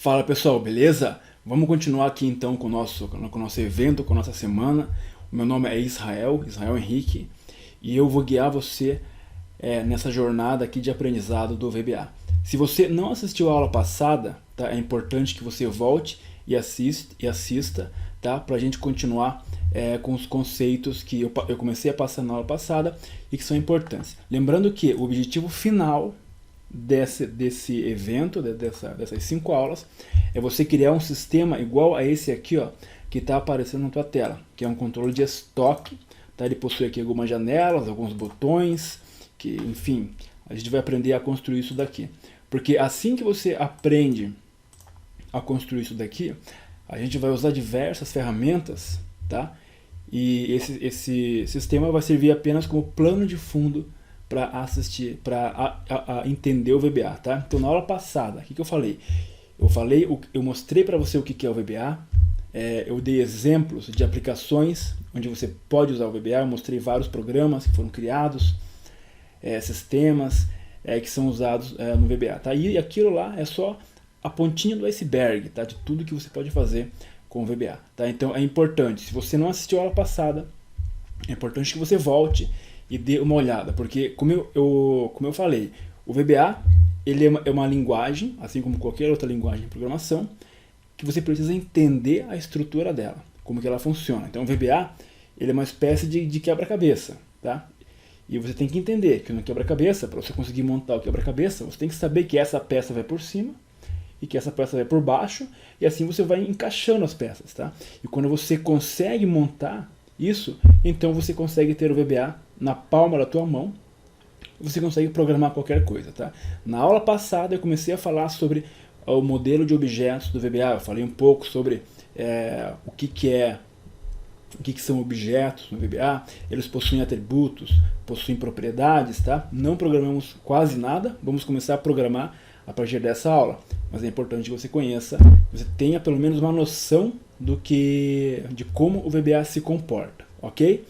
Fala pessoal, beleza? Vamos continuar aqui então com o nosso evento, com a nossa semana. O meu nome é Israel Henrique, e eu vou guiar você nessa jornada aqui de aprendizado do VBA. Se você não assistiu a aula passada, tá? É importante que você volte e assista, tá? Para a gente continuar com os conceitos que eu comecei a passar na aula passada e que são importantes. Lembrando que o objetivo final desse evento, dessas 5 aulas, é você criar um sistema igual a esse aqui, ó, que está aparecendo na tua tela, que é um controle de estoque, tá? Ele possui aqui algumas janelas, alguns botões, que, enfim, a gente vai aprender a construir isso daqui. Porque assim que você aprende a construir isso daqui, a gente vai usar diversas ferramentas, tá? E esse sistema vai servir apenas como plano de fundo para assistir, para entender o VBA, tá? Então na aula passada, o que eu falei? Eu mostrei para você o que é o VBA, eu dei exemplos de aplicações onde você pode usar o VBA, eu mostrei vários programas que foram criados, sistemas que são usados no VBA, tá? E aquilo lá é só a pontinha do iceberg, tá? De tudo que você pode fazer com o VBA, tá? Então é importante, se você não assistiu a aula passada, é importante que você volte e dê uma olhada, porque como eu falei, o VBA ele é uma linguagem, assim como qualquer outra linguagem de programação, que você precisa entender a estrutura dela, como que ela funciona. Então o VBA ele é uma espécie de quebra-cabeça, tá? E você tem que entender que no quebra-cabeça, para você conseguir montar o quebra-cabeça, você tem que saber que essa peça vai por cima e que essa peça vai por baixo, e assim você vai encaixando as peças, tá? E quando você consegue montar isso, então você consegue ter o VBA na palma da tua mão, você consegue programar qualquer coisa, tá? Na aula passada eu comecei a falar sobre o modelo de objetos do VBA, eu falei um pouco sobre o que são objetos no VBA, eles possuem atributos, possuem propriedades, tá? Não programamos quase nada, vamos começar a programar a partir dessa aula, mas é importante que você conheça, que você tenha pelo menos uma noção de como o VBA se comporta, ok?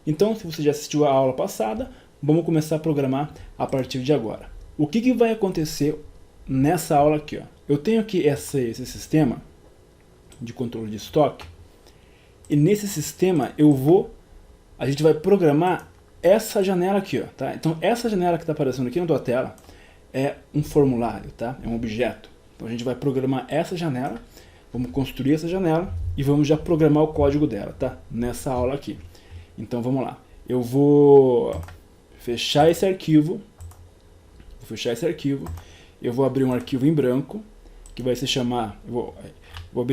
Então, se você já assistiu a aula passada, vamos começar a programar a partir de agora. O que vai acontecer nessa aula aqui, ó? Eu tenho aqui esse sistema de controle de estoque, e nesse sistema a gente vai programar essa janela aqui, ó, tá? Então essa janela que está aparecendo aqui na tua tela é um formulário, tá? É um objeto. Então a gente vai programar essa janela, vamos construir essa janela e vamos já programar o código dela, tá? Nessa aula aqui. Então vamos lá. Eu vou fechar esse arquivo. Eu vou abrir um arquivo em branco que vai se chamar. Eu vou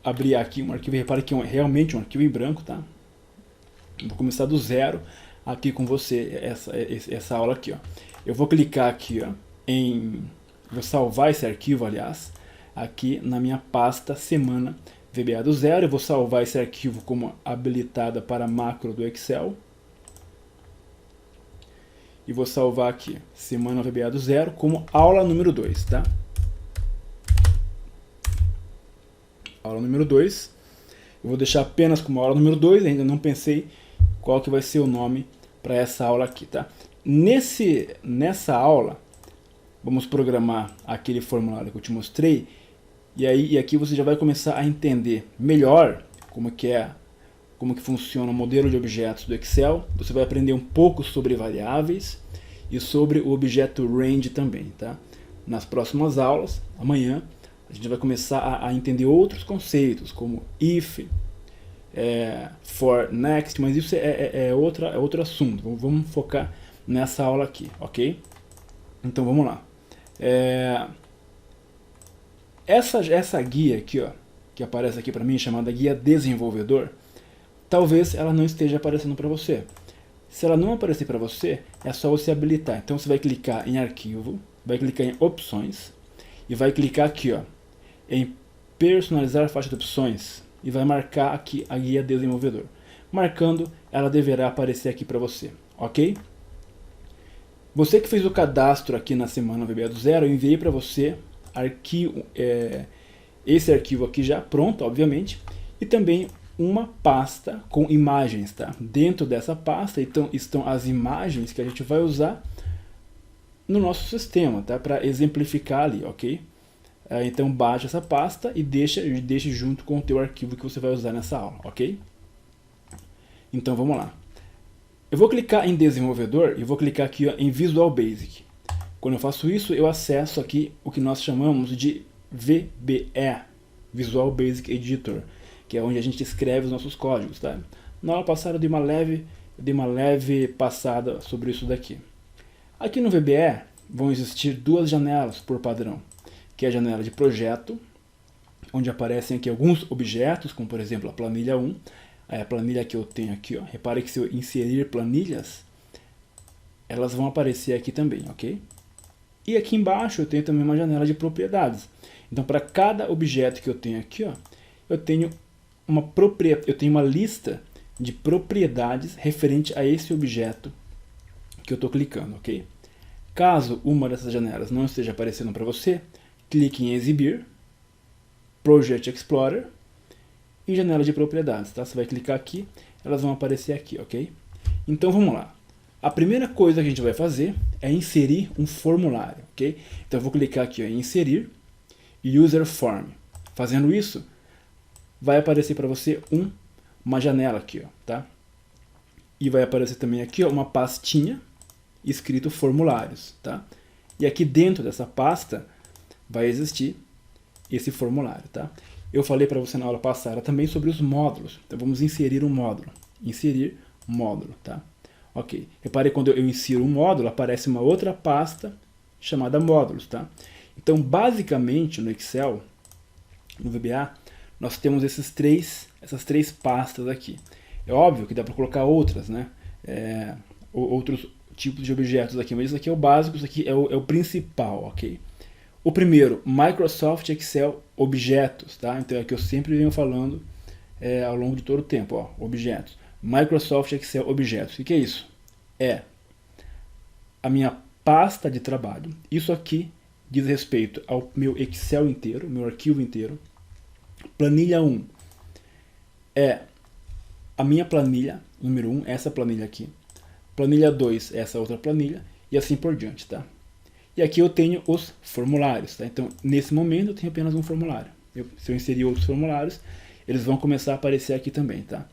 abrir aqui um arquivo. Repare que é realmente um arquivo em branco, tá? Eu vou começar do zero aqui com você essa aula aqui, ó. Eu vou clicar aqui, ó, vou salvar esse arquivo, aliás, aqui na minha pasta semana VBA do zero. Eu vou salvar esse arquivo como habilitada para macro do Excel. E vou salvar aqui, semana VBA do zero, como aula número 2, tá? Aula número 2. Eu vou deixar apenas como aula número 2, ainda não pensei qual que vai ser o nome para essa aula aqui, tá? Nessa aula, vamos programar aquele formulário que eu te mostrei, e aqui você já vai começar a entender melhor como que funciona o modelo de objetos do Excel. Você vai aprender um pouco sobre variáveis e sobre o objeto range também, tá? Nas próximas aulas, amanhã, a gente vai começar a entender outros conceitos, como if, for, next, mas isso é outro assunto. Vamos focar nessa aula aqui, ok? Então vamos lá. Essa guia aqui, ó, que aparece aqui para mim, chamada guia desenvolvedor, talvez ela não esteja aparecendo para você. Se ela não aparecer para você, é só você habilitar. Então você vai clicar em arquivo, vai clicar em opções e vai clicar aqui, ó, em personalizar a faixa de opções e vai marcar aqui a guia desenvolvedor. Marcando, ela deverá aparecer aqui para você, ok? Você que fez o cadastro aqui na semana VBA do zero, eu enviei para você esse arquivo aqui já pronto, obviamente, e também uma pasta com imagens, tá? Dentro dessa pasta então, estão as imagens que a gente vai usar no nosso sistema, tá? Para exemplificar ali, ok? Então baixa essa pasta e deixa junto com o teu arquivo que você vai usar nessa aula, ok? Então vamos lá. Eu vou clicar em desenvolvedor e vou clicar aqui ó, em Visual Basic. Quando eu faço isso, eu acesso aqui o que nós chamamos de VBE, Visual Basic Editor, que é onde a gente escreve os nossos códigos, tá? Na aula passada eu dei uma leve passada sobre isso daqui. Aqui no VBE vão existir duas janelas por padrão, que é a janela de projeto, onde aparecem aqui alguns objetos, como por exemplo a planilha 1, a planilha que eu tenho aqui, ó. Repare que se eu inserir planilhas, elas vão aparecer aqui também, ok? E aqui embaixo eu tenho também uma janela de propriedades. Então para cada objeto que eu tenho aqui, ó, eu tenho uma lista de propriedades referente a esse objeto que eu estou clicando, ok? Caso uma dessas janelas não esteja aparecendo para você, clique em Exibir, Project Explorer e Janela de Propriedades, tá? Você vai clicar aqui, elas vão aparecer aqui, ok? Então vamos lá. A primeira coisa que a gente vai fazer é inserir um formulário, ok? Então eu vou clicar aqui ó, em Inserir User Form. Fazendo isso, vai aparecer para você uma janela aqui, ó, tá? E vai aparecer também aqui ó, uma pastinha escrito formulários, tá? E aqui dentro dessa pasta vai existir esse formulário, tá? Eu falei para você na aula passada também sobre os módulos. Então vamos inserir um módulo. Inserir módulo, tá? Ok. Repare quando eu insiro um módulo, aparece uma outra pasta chamada módulos, tá? Então basicamente no Excel, no VBA, nós temos essas três pastas aqui. É óbvio que dá para colocar outras, né? Outros tipos de objetos aqui, mas isso aqui é o básico, isso aqui é o principal, ok? O primeiro, Microsoft Excel Objetos, tá? Então é o que eu sempre venho falando ao longo de todo o tempo, ó, objetos. Microsoft Excel Objetos. O que é isso? É a minha pasta de trabalho. Isso aqui diz respeito ao meu Excel inteiro, meu arquivo inteiro. Planilha 1 é a minha planilha, número 1, essa planilha aqui. Planilha 2, essa outra planilha, e assim por diante, tá? E aqui eu tenho os formulários, tá? Então, nesse momento eu tenho apenas um formulário. Se eu inserir outros formulários, eles vão começar a aparecer aqui também, tá?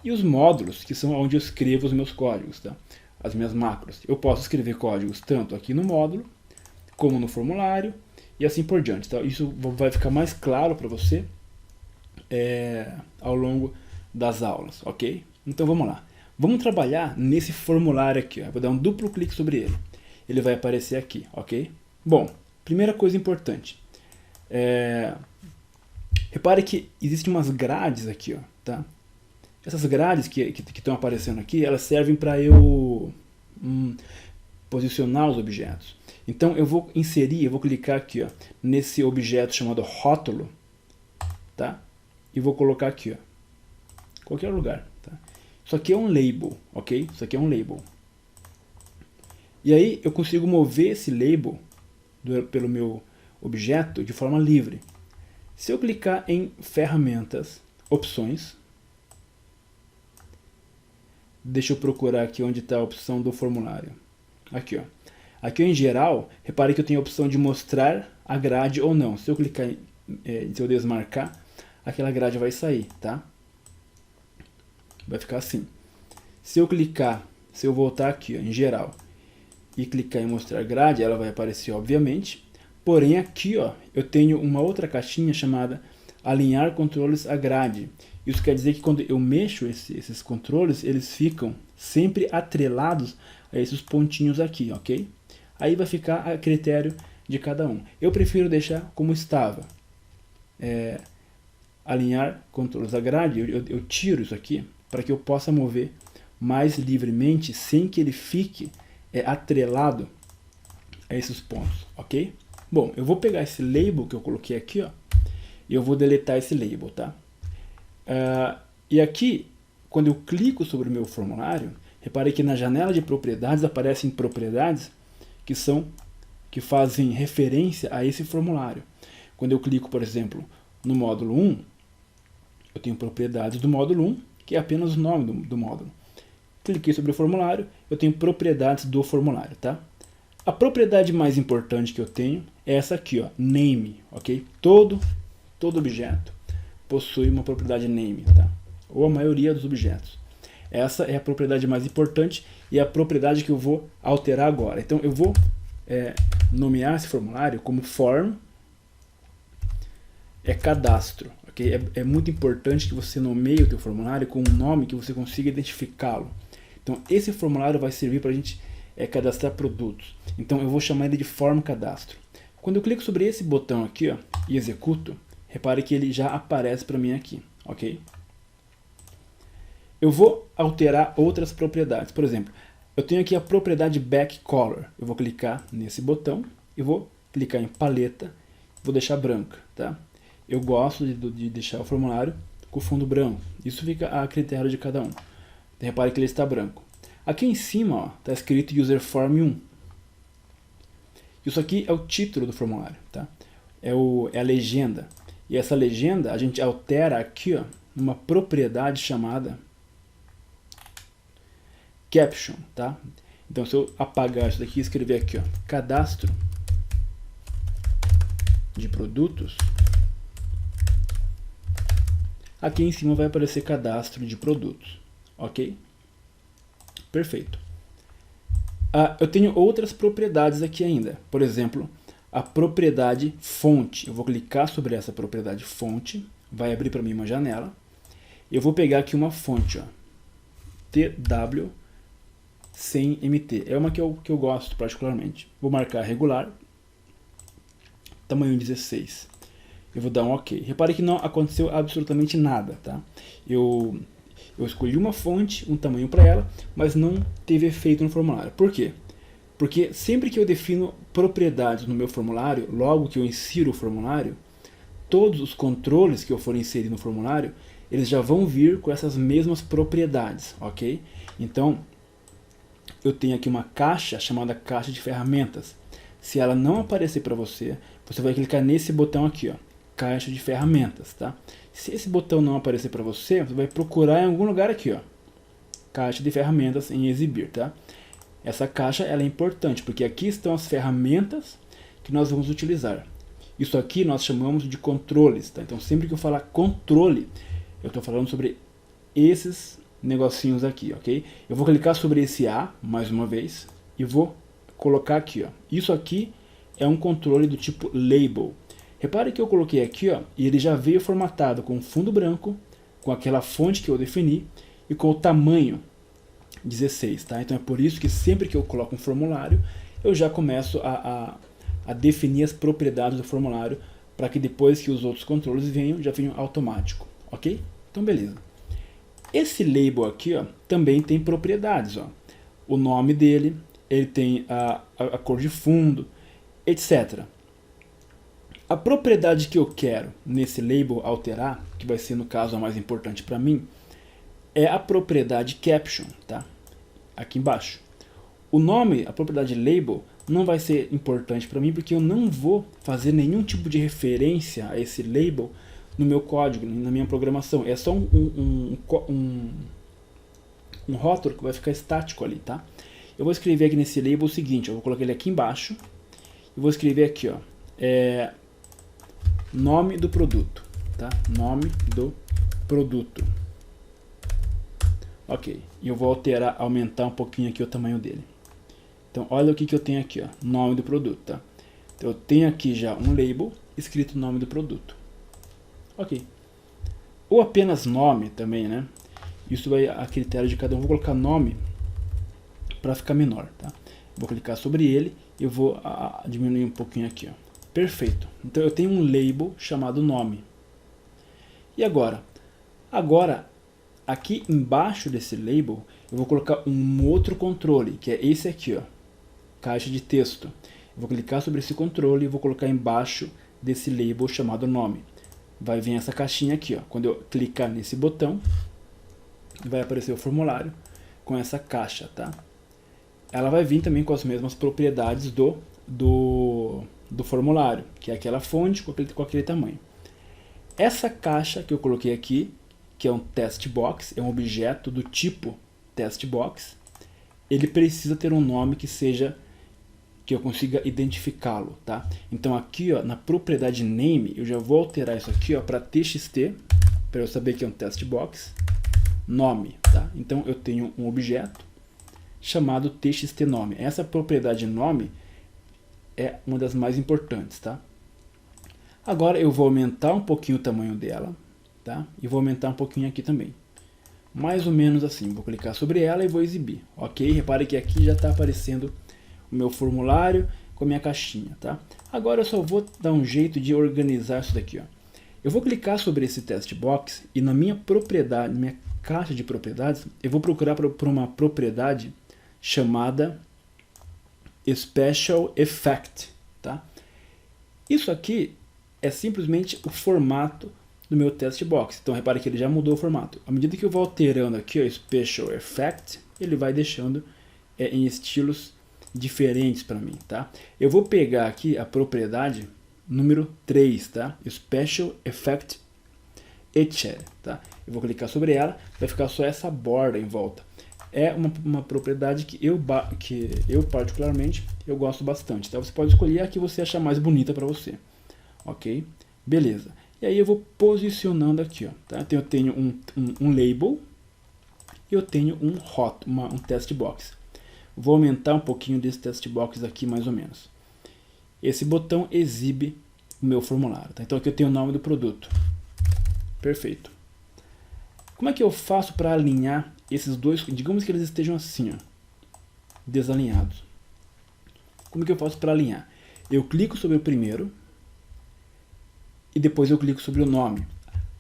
E os módulos, que são onde eu escrevo os meus códigos, tá? As minhas macros. Eu posso escrever códigos tanto aqui no módulo, como no formulário, e assim por diante, tá? Isso vai ficar mais claro para você ao longo das aulas, ok? Então vamos lá. Vamos trabalhar nesse formulário aqui, ó. Eu vou dar um duplo clique sobre ele. Ele vai aparecer aqui, ok? Bom, primeira coisa importante. Repare que existem umas grades aqui, ó, tá? Essas grades que estão aparecendo aqui, elas servem para eu posicionar os objetos. Então eu vou inserir, eu vou clicar aqui ó, nesse objeto chamado rótulo, tá? E vou colocar aqui, ó, qualquer lugar, tá? Isso aqui é um label, ok? Isso aqui é um label. E aí eu consigo mover esse label pelo meu objeto de forma livre. Se eu clicar em ferramentas, opções, deixa eu procurar aqui onde está a opção do formulário. Aqui, ó. Aqui em geral, repare que eu tenho a opção de mostrar a grade ou não. Se eu clicar, se eu desmarcar, aquela grade vai sair, tá? Vai ficar assim. Se eu clicar, se eu voltar aqui, ó, em geral, e clicar em mostrar grade, ela vai aparecer, obviamente. Porém, aqui, ó, eu tenho uma outra caixinha chamada alinhar controles a grade. Isso quer dizer que quando eu mexo esses controles, eles ficam sempre atrelados a esses pontinhos aqui, ok? Aí vai ficar a critério de cada um. Eu prefiro deixar como estava. Alinhar controles a grade, eu tiro isso aqui para que eu possa mover mais livremente sem que ele fique atrelado a esses pontos, ok? Bom, eu vou pegar esse label que eu coloquei aqui, ó, e eu vou deletar esse label, tá? E aqui, quando eu clico sobre o meu formulário, repare que na janela de propriedades aparecem propriedades que fazem referência a esse formulário. Quando eu clico, por exemplo, no módulo 1, eu tenho propriedades do módulo 1, que é apenas o nome do módulo. Cliquei sobre o formulário, eu tenho propriedades do formulário, tá? A propriedade mais importante que eu tenho é essa aqui, ó, name, ok? Todo objeto possui uma propriedade name, tá? Ou a maioria dos objetos. Essa é a propriedade mais importante e é a propriedade que eu vou alterar agora. Então eu vou nomear esse formulário como form cadastro, ok? É muito importante que você nomeie o teu formulário com um nome que você consiga identificá-lo. Então esse formulário vai servir para a gente cadastrar produtos. Então eu vou chamar ele de form cadastro. Quando eu clico sobre esse botão aqui, ó, e executo, repare que ele já aparece para mim aqui, ok? Eu vou alterar outras propriedades. Por exemplo, eu tenho aqui a propriedade back color. Eu vou clicar nesse botão e vou clicar em paleta, vou deixar branca, tá? Eu gosto de deixar o formulário com fundo branco. Isso fica a critério de cada um. Repare que ele está branco. Aqui em cima está escrito userform 1. Isso aqui é o título do formulário, tá? É a legenda. E essa legenda a gente altera aqui, ó, numa propriedade chamada caption, tá? Então se eu apagar isso daqui e escrever aqui, ó, cadastro de produtos, aqui em cima vai aparecer cadastro de produtos, ok? Perfeito. Eu tenho outras propriedades aqui ainda, por exemplo, a propriedade fonte. Eu vou clicar sobre essa propriedade fonte, vai abrir para mim uma janela. Eu vou pegar aqui uma fonte, ó, TW sem MT. É uma que eu gosto particularmente. Vou marcar regular, tamanho 16. Eu vou dar um OK. Repare que não aconteceu absolutamente nada, tá? Eu escolhi uma fonte, um tamanho para ela, mas não teve efeito no formulário. Por quê? Porque sempre que eu defino propriedades no meu formulário, logo que eu insiro o formulário, todos os controles que eu for inserir no formulário, eles já vão vir com essas mesmas propriedades, ok? Então, eu tenho aqui uma caixa chamada caixa de ferramentas. Se ela não aparecer para você, você vai clicar nesse botão aqui, ó, caixa de ferramentas, tá? Se esse botão não aparecer para você, você vai procurar em algum lugar aqui, ó, caixa de ferramentas em exibir, tá? Essa caixa ela é importante, porque aqui estão as ferramentas que nós vamos utilizar. Isso aqui nós chamamos de controles, tá? Então sempre que eu falar controle, eu estou falando sobre esses negocinhos aqui, ok? Eu vou clicar sobre esse A, mais uma vez, e vou colocar aqui, ó. Isso aqui é um controle do tipo label. Repare que eu coloquei aqui, ó, e ele já veio formatado com fundo branco, com aquela fonte que eu defini e com o tamanho 16, tá? Então é por isso que sempre que eu coloco um formulário, eu já começo a definir as propriedades do formulário para que depois que os outros controles venham, já venham automático, ok? Então beleza. Esse label aqui, ó, também tem propriedades, ó. O nome dele, ele tem a cor de fundo, etc. A propriedade que eu quero nesse label alterar, que vai ser no caso a mais importante para mim, é a propriedade caption, tá? Aqui embaixo. O nome, a propriedade label, não vai ser importante para mim porque eu não vou fazer nenhum tipo de referência a esse label no meu código, na minha programação. É só um rótulo que vai ficar estático ali, tá? Eu vou escrever aqui nesse label o seguinte, eu vou colocar ele aqui embaixo e vou escrever aqui, ó, nome do produto, tá? Nome do produto. Ok, e eu vou alterar, aumentar um pouquinho aqui o tamanho dele. Então olha o que eu tenho aqui, ó, nome do produto, tá? Então eu tenho aqui já um label escrito nome do produto. Ok. Ou apenas nome também, né? Isso vai a critério de cada um. Vou colocar nome para ficar menor, tá? Vou clicar sobre ele e eu vou diminuir um pouquinho aqui, ó. Perfeito. Então eu tenho um label chamado nome. E agora? Agora, aqui embaixo desse label, eu vou colocar um outro controle, que é esse aqui, ó, caixa de texto. Eu vou clicar sobre esse controle e vou colocar embaixo desse label chamado nome. Vai vir essa caixinha aqui, ó. Quando eu clicar nesse botão, vai aparecer o formulário com essa caixa, tá? Ela vai vir também com as mesmas propriedades do formulário, que é aquela fonte com aquele tamanho. Essa caixa que eu coloquei aqui, que é um text box, é um objeto do tipo text box, ele precisa ter um nome que seja que eu consiga identificá-lo, tá? Então aqui, ó, na propriedade name, eu já vou alterar isso aqui, ó, para txt, para eu saber que é um text box, nome, tá? Então eu tenho um objeto chamado txt_nome. Essa propriedade nome é uma das mais importantes, tá? Agora eu vou aumentar um pouquinho o tamanho dela, tá? E vou aumentar um pouquinho aqui também. Mais ou menos assim, vou clicar sobre ela e vou exibir, ok? Repare que aqui já está aparecendo o meu formulário com a minha caixinha, tá? Agora eu só vou dar um jeito de organizar isso daqui, ó. Eu vou clicar sobre esse text box e na minha propriedade, minha caixa de propriedades, eu vou procurar por uma propriedade chamada Special Effect, tá? Isso aqui é simplesmente o formato do meu text box. Então repare que ele já mudou o formato. À medida que eu vou alterando aqui o Special Effect, ele vai deixando em estilos diferentes para mim, tá? Eu vou pegar aqui a propriedade número 3, tá? Special Effect Etcher, tá? Eu vou clicar sobre ela, vai ficar só essa borda em volta. É uma propriedade que eu particularmente eu gosto bastante, tá? Você pode escolher a que você achar mais bonita para você, ok? Beleza. E aí eu vou posicionando aqui, ó, tá? Então eu tenho um label e eu tenho um text box. Vou aumentar um pouquinho desse text box aqui, mais ou menos. Esse botão exibe o meu formulário, tá? Então aqui eu tenho o nome do produto. Perfeito. Como é que eu faço para alinhar esses dois? Digamos que eles estejam assim, ó, desalinhados. Como que eu faço para alinhar? Eu clico sobre o primeiro e depois eu clico sobre o nome.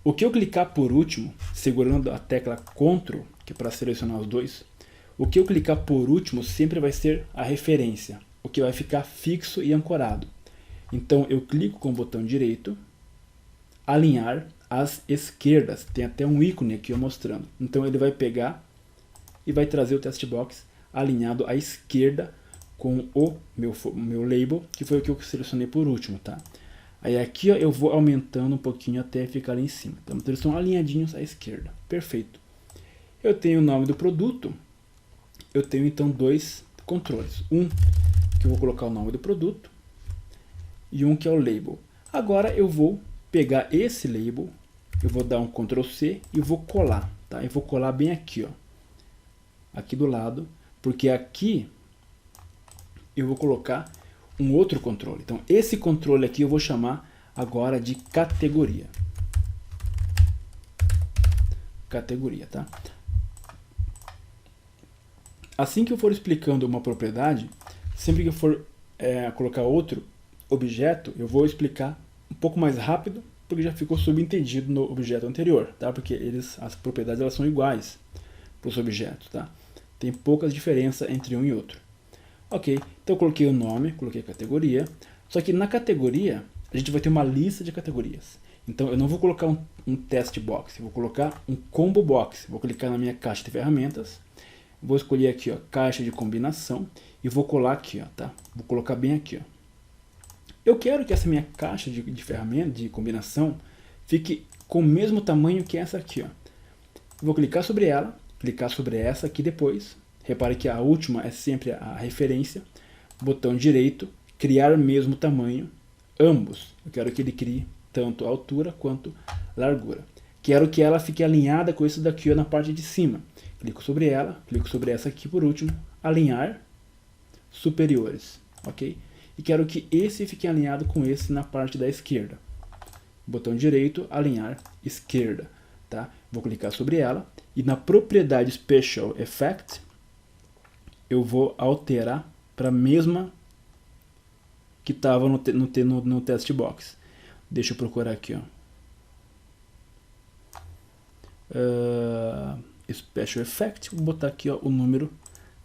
O que eu clicar por último, segurando a tecla Ctrl, que é para selecionar os dois, o que eu clicar por último sempre vai ser a referência, o que vai ficar fixo e ancorado. Então eu clico com o botão direito, alinhar às esquerdas, tem até um ícone aqui mostrando. Então ele vai pegar e vai trazer o text box alinhado à esquerda com o meu label, que foi o que eu selecionei por último, tá? Aí aqui, ó, eu vou aumentando um pouquinho até ficar ali em cima. Então eles estão alinhadinhos à esquerda. Perfeito. Eu tenho o nome do produto. Eu tenho então dois controles. Um que eu vou colocar o nome do produto e um que é o label. Agora eu vou pegar esse label, eu vou dar um Ctrl C e vou colar, tá? Eu vou colar bem aqui, ó, aqui do lado, porque aqui eu vou colocar um outro controle. Então esse controle aqui eu vou chamar agora de categoria. Categoria, tá? Assim que eu for explicando uma propriedade, sempre que eu for colocar outro objeto, eu vou explicar um pouco mais rápido, porque já ficou subentendido no objeto anterior, tá? Porque as propriedades elas são iguais para os objetos, tá? Tem poucas diferenças entre um e outro. Ok, então eu coloquei o nome, coloquei a categoria, só que na categoria a gente vai ter uma lista de categorias. Então eu não vou colocar um text box, eu vou colocar um combo box. Vou clicar na minha caixa de ferramentas, vou escolher aqui, ó, caixa de combinação e vou colar aqui, ó, tá? Vou colocar bem aqui, ó. Eu quero que essa minha caixa de ferramentas de combinação fique com o mesmo tamanho que essa aqui, ó. Vou clicar sobre ela, clicar sobre essa aqui depois. Repare que a última é sempre a referência. Botão direito, criar mesmo tamanho, ambos. Eu quero que ele crie tanto a altura quanto a largura. Quero que ela fique alinhada com isso daqui, ó, na parte de cima. Clico sobre ela, clico sobre essa aqui por último, alinhar superiores, ok? E quero que esse fique alinhado com esse na parte da esquerda. Botão direito, alinhar esquerda, tá? Vou clicar sobre ela e na propriedade Special Effect eu vou alterar para a mesma que estava no text box. Deixa eu procurar aqui, ó. Special Effect, vou botar aqui, ó, o número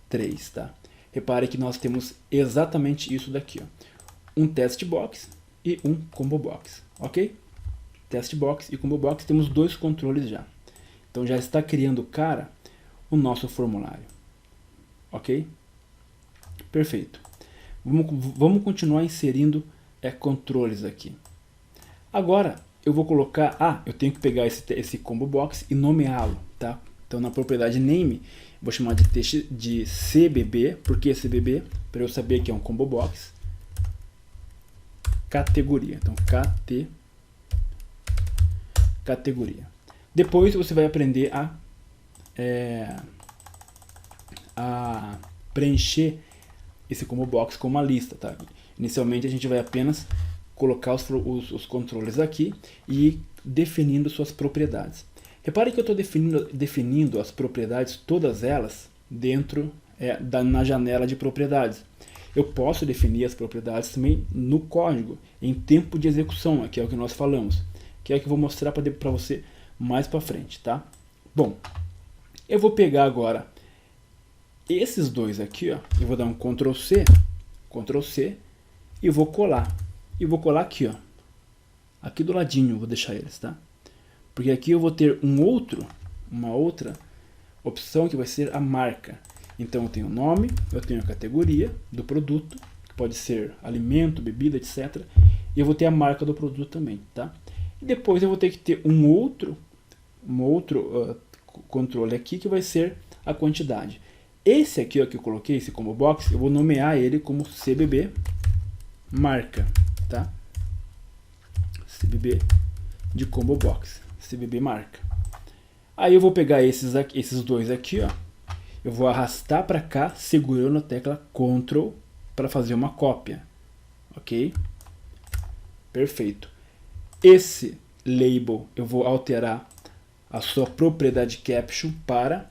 3, tá? Repare que nós temos exatamente isso daqui, ó. Um text box e um combo box, ok? Text box e combo box, temos dois controles já. Então já está criando cara o nosso formulário, ok? Perfeito. Vamos continuar inserindo controles aqui. Agora eu vou colocar, eu tenho que pegar esse combo box e nomeá-lo, tá? Então na propriedade name Vou chamar de CBB. Por que CBB? Para eu saber que é um combo box. Categoria. Então, categoria. Depois você vai aprender a preencher esse combo box com uma lista, tá? Inicialmente a gente vai apenas colocar os controles aqui e definindo suas propriedades. Repare que eu estou definindo as propriedades, todas elas, dentro na janela de propriedades. Eu posso definir as propriedades também no código, em tempo de execução, que é o que nós falamos, que é o que eu vou mostrar para você mais para frente, tá? Bom, eu vou pegar agora esses dois aqui, ó, eu vou dar um Ctrl C e vou colar. E vou colar aqui, ó, aqui do ladinho, vou deixar eles, tá? Porque aqui eu vou ter uma outra opção que vai ser a marca. Então eu tenho o nome, eu tenho a categoria do produto, que pode ser alimento, bebida, etc. E eu vou ter a marca do produto também, tá? E depois eu vou ter que ter um outro controle aqui que vai ser a quantidade. Esse aqui, ó, que eu coloquei, esse combo box, eu vou nomear ele como CBB marca, tá? CBB de combo box, CBB marca. Aí eu vou pegar esses dois aqui, ó. Eu vou arrastar para cá, segurando a tecla Ctrl para fazer uma cópia, ok? Perfeito. Esse label eu vou alterar a sua propriedade caption para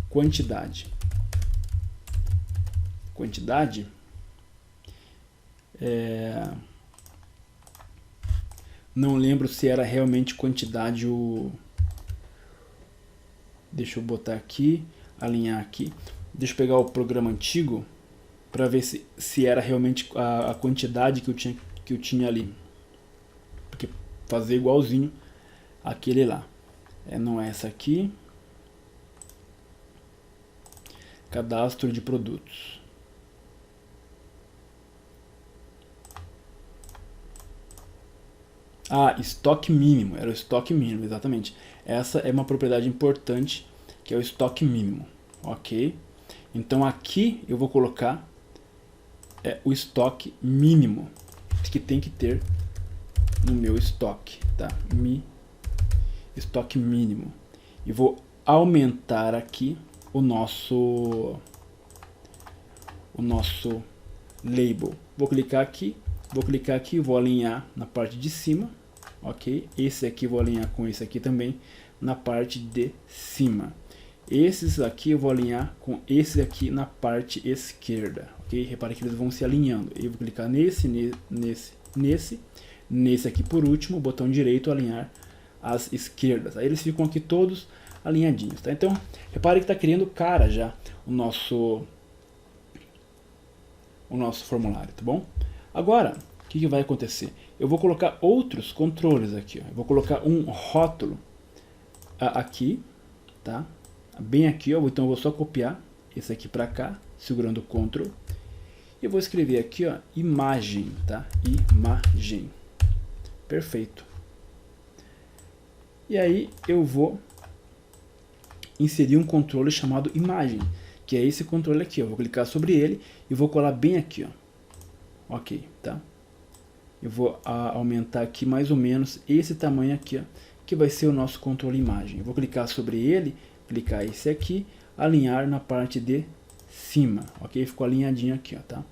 quantidade. Quantidade não lembro se era realmente quantidade deixa eu botar aqui, alinhar aqui. Deixa eu pegar o programa antigo para ver se era realmente a quantidade que eu tinha ali. Porque fazer igualzinho aquele lá. Não é essa aqui. Cadastro de produtos. Estoque mínimo. Era o estoque mínimo, exatamente. Essa é uma propriedade importante, que é o estoque mínimo. Ok? Então aqui eu vou colocar o estoque mínimo que tem que ter no meu estoque, tá? Estoque mínimo. E vou aumentar aqui o nosso label. Vou clicar aqui e vou alinhar na parte de cima, ok? Esse aqui vou alinhar com esse aqui também na parte de cima. Esses aqui eu vou alinhar com esse aqui na parte esquerda, ok? Repare que eles vão se alinhando. Eu vou clicar nesse aqui por último, botão direito, alinhar as esquerdas. Aí eles ficam aqui todos alinhadinhos, tá? Então, repare que está criando cara já o nosso formulário, tá bom? Agora, o que vai acontecer? Eu vou colocar outros controles aqui, ó. Eu vou colocar um rótulo aqui, tá? Bem aqui, ó. Então eu vou só copiar esse aqui para cá, segurando o Ctrl. E eu vou escrever aqui, ó, imagem, tá? Imagem. Perfeito. E aí eu vou inserir um controle chamado imagem, que é esse controle aqui, ó. Eu vou clicar sobre ele e vou colar bem aqui, ó. Ok, tá? Eu vou aumentar aqui mais ou menos esse tamanho aqui, ó, que vai ser o nosso controle imagem. Eu vou clicar sobre ele, clicar esse aqui, alinhar na parte de cima, ok? Ficou alinhadinho aqui, ó, tá?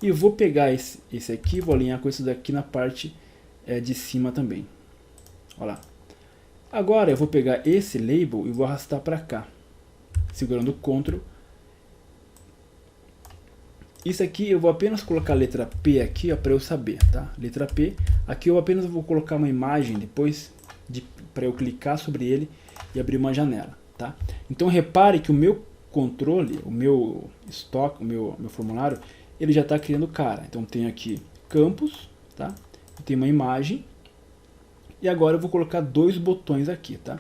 E eu vou pegar esse aqui, vou alinhar com esse daqui na parte de cima também. Olha lá. Agora eu vou pegar esse label e vou arrastar para cá, segurando o Ctrl. Isso aqui eu vou apenas colocar a letra P aqui, ó, para eu saber, tá? Letra P. Aqui eu apenas vou colocar uma imagem depois para eu clicar sobre ele e abrir uma janela, tá? Então repare que o meu controle, o meu estoque, o meu formulário, ele já está criando cara. Então tem aqui campos, tá? Tem uma imagem. E agora eu vou colocar dois botões aqui, tá?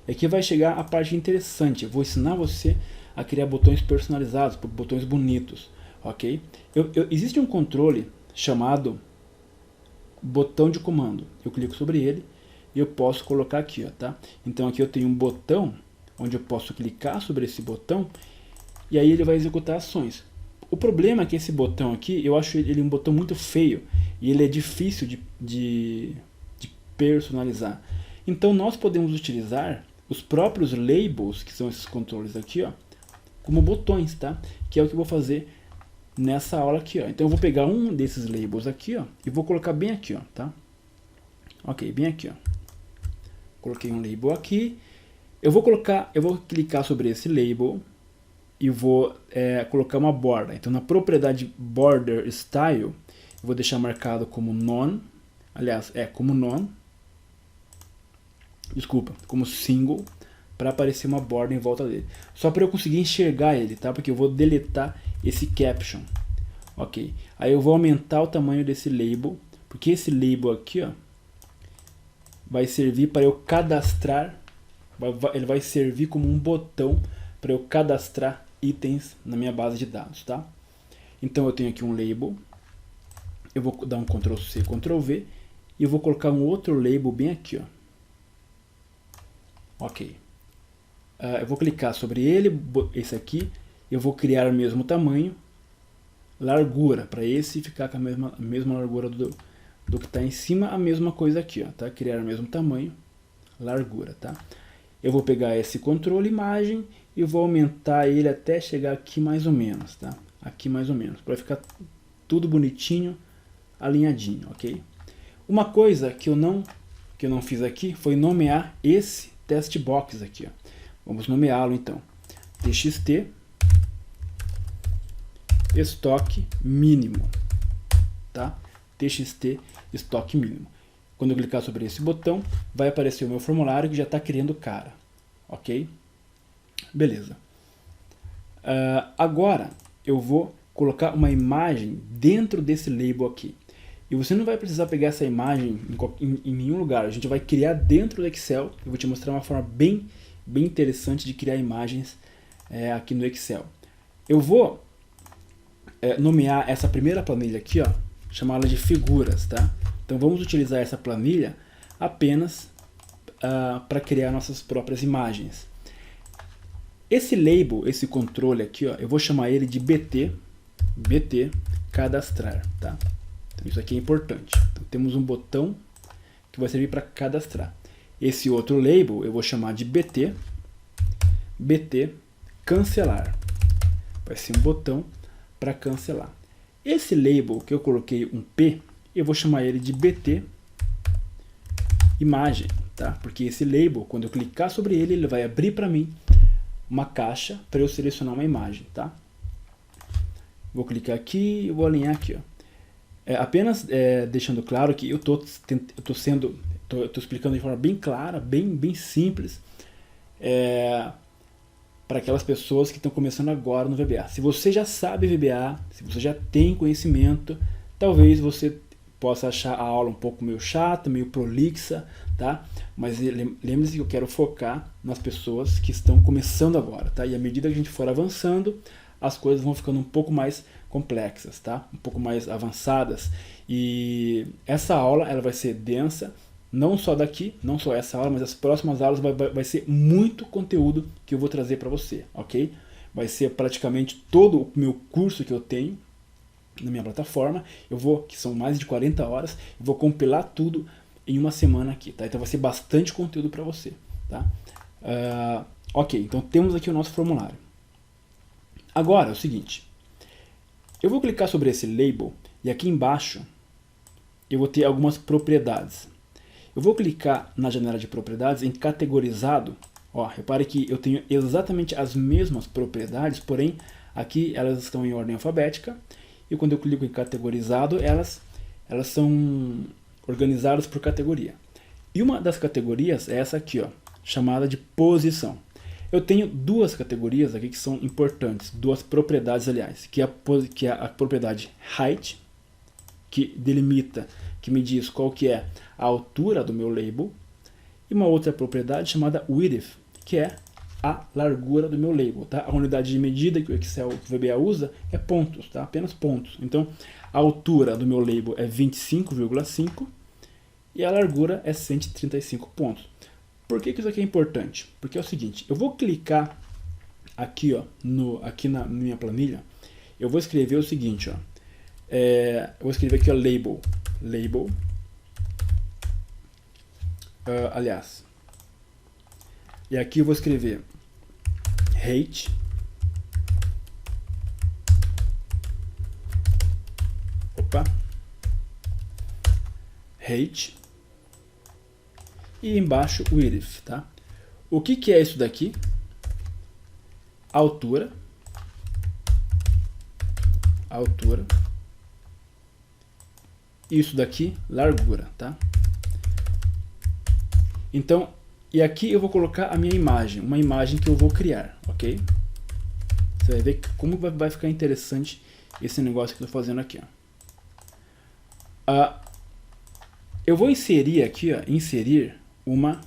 E aqui vai chegar a parte interessante. Eu vou ensinar você a criar botões personalizados, botões bonitos. Ok? Existe um controle chamado botão de comando. Eu clico sobre ele e eu posso colocar aqui, ó, tá? Então aqui eu tenho um botão onde eu posso clicar sobre esse botão e aí ele vai executar ações. O problema é que esse botão aqui, eu acho ele um botão muito feio e ele é difícil de personalizar. Então nós podemos utilizar os próprios labels, que são esses controles aqui, ó, como botões, tá? Que é o que eu vou fazer nessa aula aqui, ó. Então eu vou pegar um desses labels aqui, ó, e vou colocar bem aqui, ó, tá? Ok, bem aqui, ó. Coloquei um label aqui. Eu vou clicar sobre esse label e vou colocar uma borda. Então na propriedade border style, eu vou deixar marcado como none, aliás, como none, desculpa, como single, para aparecer uma borda em volta dele. Só para eu conseguir enxergar ele, tá? Porque eu vou deletar esse caption. Ok, aí eu vou aumentar o tamanho desse label, porque esse label aqui, ó, vai servir para eu cadastrar, ele vai servir como um botão para eu cadastrar itens na minha base de dados, tá? Então eu tenho aqui um label, eu vou dar um Ctrl C, Ctrl V, e eu vou colocar um outro label bem aqui, ó. Ok. Eu vou clicar sobre ele, esse aqui, eu vou criar o mesmo tamanho, largura, para esse ficar com a mesma largura do que está em cima, a mesma coisa aqui, ó, tá? Criar o mesmo tamanho, largura, tá? Eu vou pegar esse controle imagem e vou aumentar ele até chegar aqui mais ou menos, tá? Aqui mais ou menos, para ficar tudo bonitinho, alinhadinho, ok? Uma coisa que eu não fiz aqui foi nomear esse test box aqui, ó. Vamos nomeá-lo então. TXT estoque mínimo, tá? TXT estoque mínimo. Quando eu clicar sobre esse botão, vai aparecer o meu formulário que já está criando cara, ok? Beleza. Agora eu vou colocar uma imagem dentro desse label aqui. E você não vai precisar pegar essa imagem em nenhum lugar. A gente vai criar dentro do Excel. Eu vou te mostrar uma forma bem interessante de criar imagens aqui no Excel. Eu vou nomear essa primeira planilha aqui, ó, chamá-la de figuras, tá? Então vamos utilizar essa planilha apenas para criar nossas próprias imagens. Esse label, esse controle aqui, ó, eu vou chamar ele de BT cadastrar, tá? Então isso aqui é importante. Então, temos um botão que vai servir para cadastrar. Esse outro label eu vou chamar de BT cancelar. Vai ser um botão para cancelar. Esse label que eu coloquei um P, eu vou chamar ele de BT imagem, tá? Porque esse label, quando eu clicar sobre ele, ele vai abrir para mim uma caixa para eu selecionar uma imagem, tá? Vou clicar aqui e vou alinhar aqui, ó. Apenas deixando claro que eu tô explicando de forma bem clara, bem simples, para aquelas pessoas que estão começando agora no VBA. Se você já sabe VBA, se você já tem conhecimento, talvez você possa achar a aula um pouco meio chata, meio prolixa, tá? Mas lembre-se que eu quero focar nas pessoas que estão começando agora, tá? E à medida que a gente for avançando, as coisas vão ficando um pouco mais complexas, tá? Um pouco mais avançadas. E essa aula ela vai ser densa, não só daqui, não só essa aula, mas as próximas aulas vai ser muito conteúdo que eu vou trazer para você, ok? Vai ser praticamente todo o meu curso que eu tenho na minha plataforma, que são mais de 40 horas, eu vou compilar tudo em uma semana aqui, tá? Então vai ser bastante conteúdo para você, tá? Ok, então temos aqui o nosso formulário. Agora é o seguinte, eu vou clicar sobre esse label e aqui embaixo eu vou ter algumas propriedades. Eu vou clicar na janela de propriedades em categorizado. Ó, repare que eu tenho exatamente as mesmas propriedades, porém aqui elas estão em ordem alfabética. E quando eu clico em categorizado, elas são organizadas por categoria. E uma das categorias é essa aqui, ó, chamada de posição. Eu tenho duas categorias aqui que são importantes, duas propriedades, aliás, que é a propriedade height, que delimita, que me diz qual que é a altura do meu label, e uma outra propriedade chamada width, que é a largura do meu label, tá? A unidade de medida que o Excel, o VBA usa é pontos, tá? Apenas pontos. Então, a altura do meu label é 25,5 e a largura é 135 pontos. Por que isso aqui é importante? Porque é o seguinte, eu vou clicar aqui, ó, aqui na minha planilha, eu vou escrever o seguinte, ó, eu vou escrever aqui, ó, label, aliás, e aqui eu vou escrever height, height, e embaixo width, tá? O que é isso daqui? Altura, isso daqui, largura, tá? Então, e aqui eu vou colocar a minha imagem, uma imagem que eu vou criar, ok? Você vai ver como vai ficar interessante esse negócio que eu estou fazendo aqui, ó. Eu vou inserir aqui, ó, inserir uma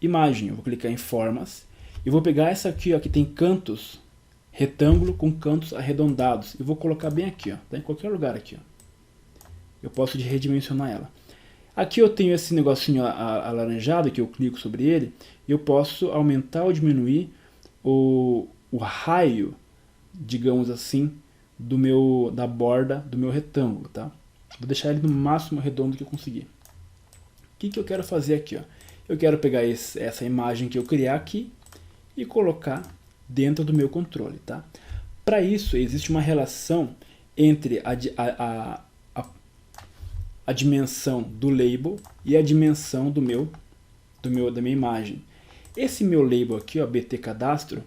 imagem. Eu vou clicar em formas e vou pegar essa aqui, ó, que tem cantos, retângulo com cantos arredondados, e vou colocar bem aqui, ó, tá em qualquer lugar aqui, ó. Eu posso redimensionar ela. Aqui eu tenho esse negocinho alaranjado que eu clico sobre ele e eu posso aumentar ou diminuir o raio, digamos assim, da borda do meu retângulo, tá? Vou deixar ele no máximo redondo que eu conseguir. O que eu quero fazer aqui, ó? Eu quero pegar essa imagem que eu criar aqui e colocar dentro do meu controle, tá? Para isso existe uma relação entre a dimensão do label e a dimensão da minha imagem. Esse meu label aqui, ó, BT Cadastro,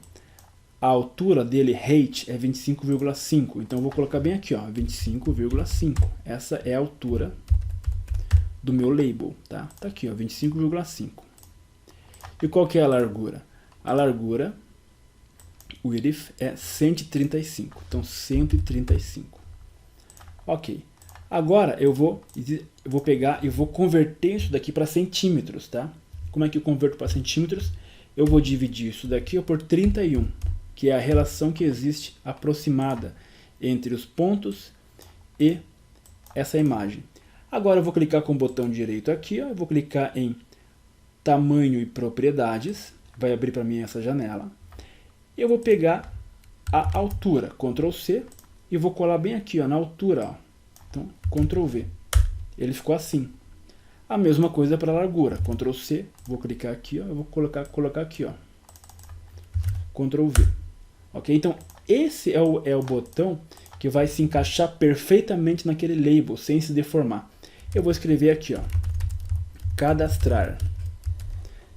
a altura dele, height, é 25,5. Então eu vou colocar bem aqui, ó, 25,5. Essa é a altura do meu label, tá? Tá aqui, ó, 25,5. E qual que é a largura? A largura, o width, é 135. Então 135. Ok. Agora eu vou pegar e vou converter isso daqui para centímetros, tá? Como é que eu converto para centímetros? Eu vou dividir isso daqui por 31, que é a relação que existe aproximada entre os pontos e essa imagem. Agora eu vou clicar com o botão direito aqui, ó, eu vou clicar em tamanho e propriedades, vai abrir para mim essa janela. Eu vou pegar a altura, Ctrl C, e vou colar bem aqui, ó, na altura, ó. Então, Ctrl V. Ele ficou assim. A mesma coisa para a largura. Ctrl C, vou clicar aqui, ó, eu vou colocar aqui, ó. Ctrl V. Ok? Então, esse é o botão que vai se encaixar perfeitamente naquele label, sem se deformar. Eu vou escrever aqui, ó, cadastrar.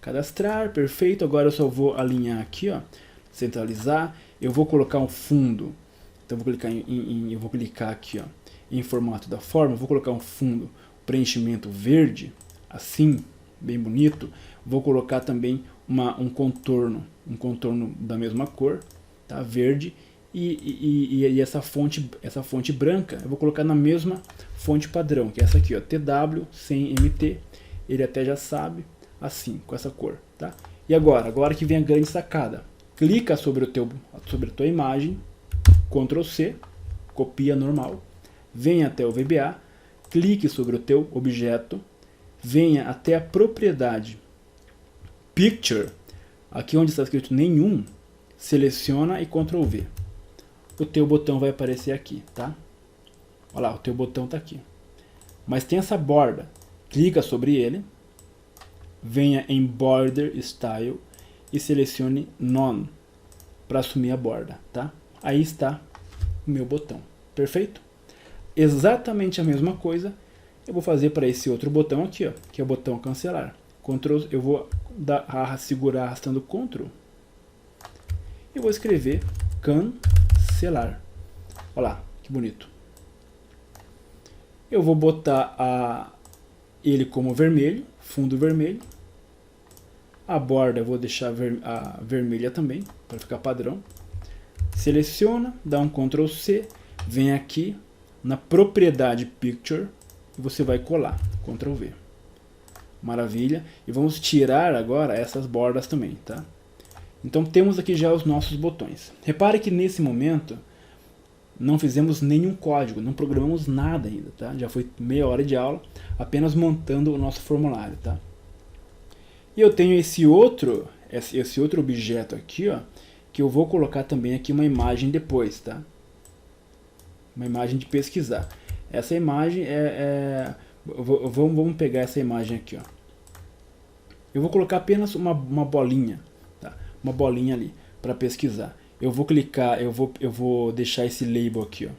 Cadastrar, perfeito. Agora eu só vou alinhar aqui, ó, centralizar. Eu vou colocar um fundo. Então, eu vou clicar aqui, ó, em formato da forma, vou colocar um fundo, preenchimento verde, assim, bem bonito. Vou colocar também um contorno da mesma cor, tá? Verde, e essa fonte branca, eu vou colocar na mesma fonte padrão, que é essa aqui, ó, TW sem MT, ele até já sabe, assim, com essa cor, tá? E agora que vem a grande sacada, clica sobre a tua imagem, Ctrl C, copia normal, venha até o VBA, clique sobre o teu objeto, venha até a propriedade Picture, aqui onde está escrito nenhum, seleciona e Ctrl V. O teu botão vai aparecer aqui, tá? Olha lá, o teu botão está aqui. Mas tem essa borda, clica sobre ele, venha em Border Style e selecione None para assumir a borda, tá? Aí está o meu botão, perfeito? Exatamente a mesma coisa eu vou fazer para esse outro botão aqui, ó, que é o botão cancelar. Eu vou segurar arrastando Ctrl e vou escrever cancelar. Olha lá, que bonito. Eu vou botar ele como vermelho, fundo vermelho. A borda eu vou deixar vermelha também, para ficar padrão. Seleciona, dá um Ctrl C, vem aqui na propriedade Picture e você vai colar, Ctrl V. Maravilha. E vamos tirar agora essas bordas também, tá? Então temos aqui já os nossos botões. Repare que nesse momento não fizemos nenhum código, não programamos nada ainda, tá? Já foi meia hora de aula, apenas montando o nosso formulário, tá? E eu tenho esse outro objeto aqui, ó, que eu vou colocar também aqui uma imagem depois, tá? Uma imagem de pesquisar. Essa imagem vamos pegar essa imagem aqui, ó. Eu vou colocar apenas uma bolinha, tá? Uma bolinha ali para pesquisar. Eu vou clicar, eu vou deixar esse label aqui, ó.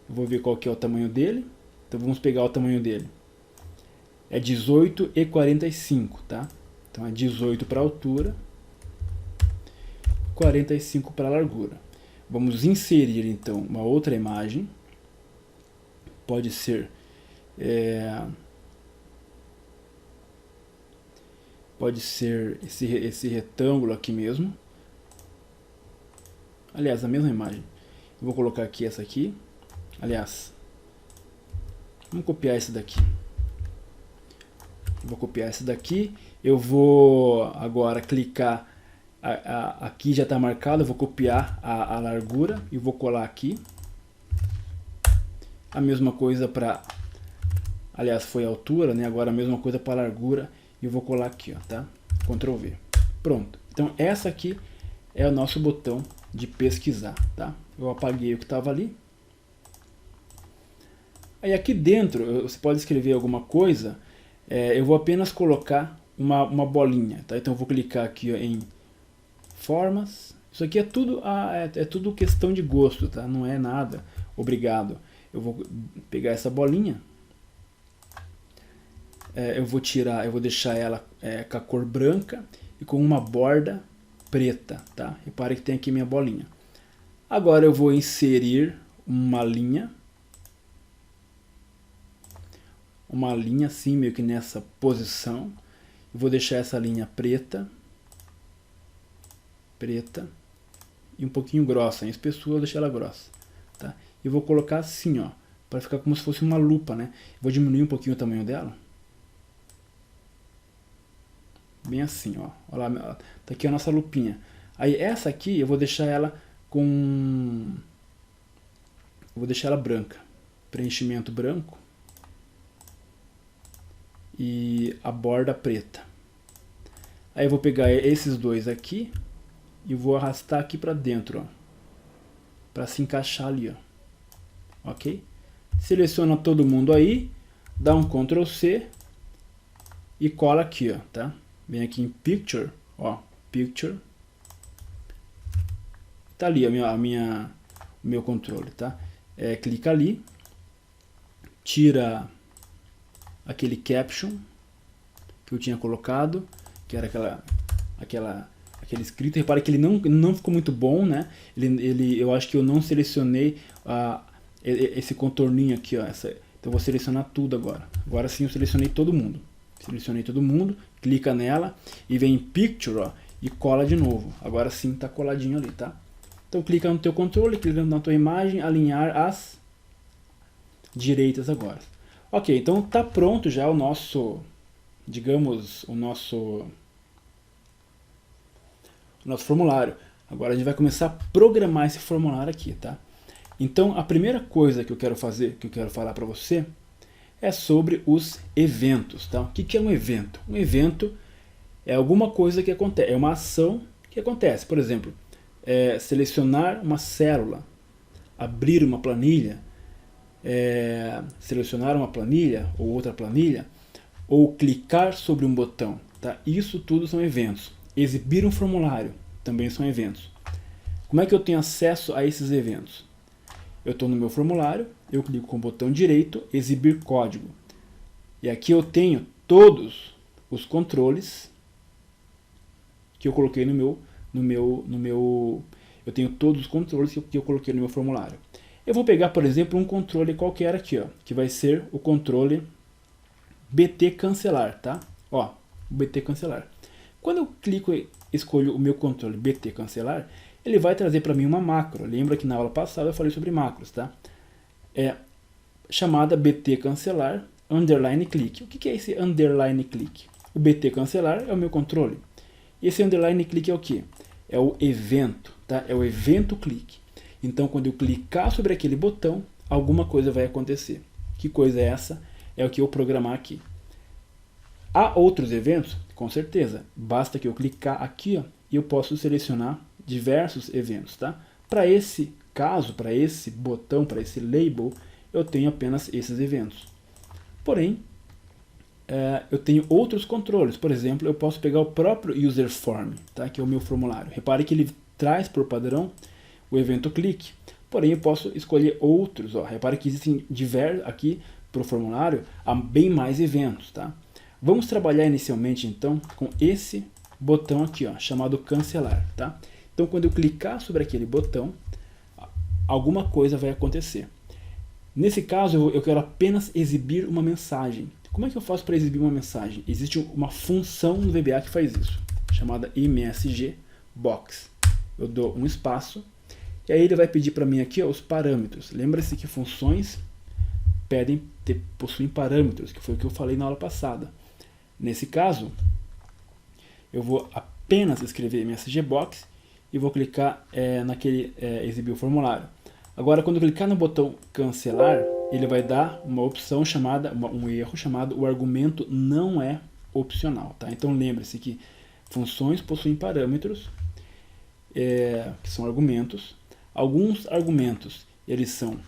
Eu vou ver qual que é o tamanho dele. Então vamos pegar o tamanho dele. É 18,45, tá? Então é 18 para a altura, 45 para a largura. Vamos inserir então uma outra imagem. Pode ser esse retângulo aqui mesmo. Aliás, a mesma imagem. Eu vou colocar aqui essa aqui. Aliás, vamos copiar esse daqui. Vou copiar esse daqui. Eu vou agora clicar. Aqui já está marcado. Eu vou copiar a largura e vou colar aqui. A mesma coisa para... Aliás, foi a altura, né? Agora a mesma coisa para a largura. E eu vou colar aqui, ó, tá? Ctrl V. Pronto. Então essa aqui é o nosso botão de pesquisar, tá? Eu apaguei o que estava ali. Aí aqui dentro, você pode escrever alguma coisa. Eu vou apenas colocar uma bolinha, tá? Então eu vou clicar aqui, ó, em formas. Isso aqui é tudo questão de gosto, tá? Não é nada obrigado. Eu vou pegar essa bolinha. Eu vou deixar ela com a cor branca e com uma borda preta, tá? Repare que tem aqui minha bolinha. Agora eu vou inserir uma linha assim, meio que nessa posição. Eu vou deixar essa linha preta e um pouquinho grossa, em espessura eu vou deixar ela grossa, tá? E vou colocar assim, ó, para ficar como se fosse uma lupa, né? Vou diminuir um pouquinho o tamanho dela. Bem assim, ó. Olha lá, tá aqui a nossa lupinha. Aí essa aqui eu vou deixar ela branca. Preenchimento branco. E a borda preta. Aí eu vou pegar esses dois aqui e vou arrastar aqui para dentro, ó, para se encaixar ali, ó. Ok? Seleciona todo mundo aí, dá um Ctrl C e cola aqui, ó, tá? Vem aqui em Picture, ó, Picture. Tá ali o meu controle, tá? Clica ali, tira aquele caption que eu tinha colocado, que era aquele escrito. Repare que ele não ficou muito bom, né? Eu acho que eu não selecionei esse contorninho aqui, ó. Então eu vou selecionar tudo agora. Agora sim eu selecionei todo mundo. Selecionei todo mundo, clica nela e vem em Picture, ó, e cola de novo. Agora sim tá coladinho ali, tá? Então clica no teu controle, clica na tua imagem, alinhar as direitas agora. Ok, então tá pronto já o nosso, digamos, o nosso formulário. Agora a gente vai começar a programar esse formulário aqui, tá? Então a primeira coisa que eu quero fazer, que eu quero falar para você, é sobre os eventos, tá? O que é um evento? Um evento é alguma coisa que acontece, é uma ação que acontece. Por exemplo, selecionar uma célula, abrir uma planilha, selecionar uma planilha ou outra planilha, ou clicar sobre um botão, tá? Isso tudo são eventos. Exibir um formulário também são eventos. Como é que eu tenho acesso a esses eventos? Eu estou no meu formulário, eu clico com o botão direito, exibir código. E aqui eu tenho todos os controles que eu coloquei eu tenho todos os controles que eu coloquei no meu formulário. Eu vou pegar, por exemplo, um controle qualquer aqui, ó, que vai ser o controle BT cancelar, tá? Ó, BT cancelar. Quando eu clico e escolho o meu controle BT cancelar, ele vai trazer para mim uma macro. Lembra que na aula passada eu falei sobre macros, tá? Chamada BT cancelar underline click. O que é esse underline click? O BT cancelar é o meu controle. E esse underline click é o que? É o evento, tá? É o evento clique. Então quando eu clicar sobre aquele botão, alguma coisa vai acontecer. Que coisa é essa? É o que eu programar aqui. Há outros eventos, Com certeza. Basta que eu clicar aqui, ó, e eu posso selecionar diversos eventos, tá? Para esse caso, para esse botão, para esse label, eu tenho apenas esses eventos. Porém, eu tenho outros controles. Por exemplo, eu posso pegar o próprio user form, tá? Que é o meu formulário. Repare que ele traz por padrão o evento click. Porém, eu posso escolher outros. Ó. Repare que existem diversos aqui para o formulário, há bem mais eventos, tá? Vamos trabalhar inicialmente então com esse botão aqui, ó, chamado cancelar, tá? Então, quando eu clicar sobre aquele botão, alguma coisa vai acontecer. Nesse caso, eu quero apenas exibir uma mensagem. Como é que eu faço para exibir uma mensagem? Existe uma função no VBA que faz isso, chamada msgbox. Eu dou um espaço, e aí ele vai pedir para mim aqui, ó, os parâmetros. Lembra-se que funções possuem parâmetros, que foi o que eu falei na aula passada. Nesse caso, eu vou apenas escrever msgbox e vou clicar naquele exibir o formulário. Agora, quando eu clicar no botão cancelar, ele vai dar uma opção chamada, um erro chamado o argumento não é opcional, tá? Então lembre-se que funções possuem parâmetros, que são argumentos. Alguns argumentos eles são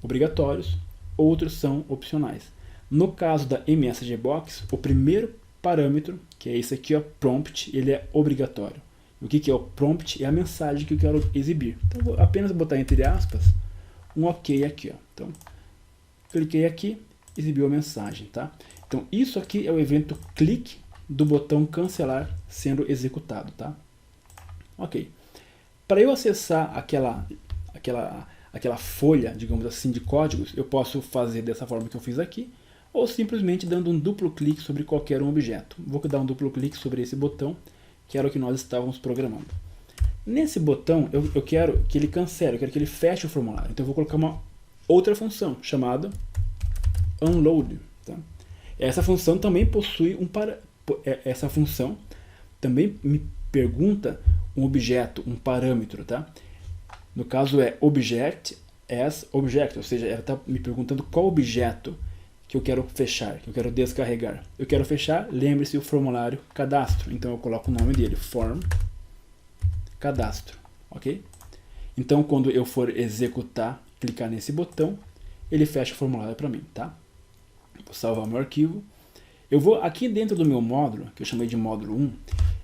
obrigatórios, outros são opcionais. No caso da msgbox, o primeiro parâmetro, que é esse aqui, ó, prompt, ele é obrigatório. O que é o prompt? É a mensagem que eu quero exibir. Então eu vou apenas botar entre aspas um OK aqui, ó. Então, cliquei aqui, exibiu a mensagem, tá? Então isso aqui é o evento clique do botão cancelar sendo executado, tá? Ok. Para eu acessar aquela folha, digamos assim, de códigos, eu posso fazer dessa forma que eu fiz aqui, ou simplesmente dando um duplo clique sobre qualquer um objeto. Vou dar um duplo clique sobre esse botão, que era o que nós estávamos programando. Nesse botão, eu quero que ele cancele, eu quero que ele feche o formulário. Então eu vou colocar uma outra função, chamada unload. Tá? Essa função também possui essa função também me pergunta um objeto, um parâmetro. Tá? No caso é object as object, ou seja, ela está me perguntando qual objeto que eu quero fechar, que eu quero descarregar. Eu quero fechar, lembre-se, o formulário cadastro. Então eu coloco o nome dele, form cadastro, ok? Então quando eu for executar, clicar nesse botão, ele fecha o formulário para mim, tá? Vou salvar meu arquivo. Eu vou aqui dentro do meu módulo, que eu chamei de módulo 1,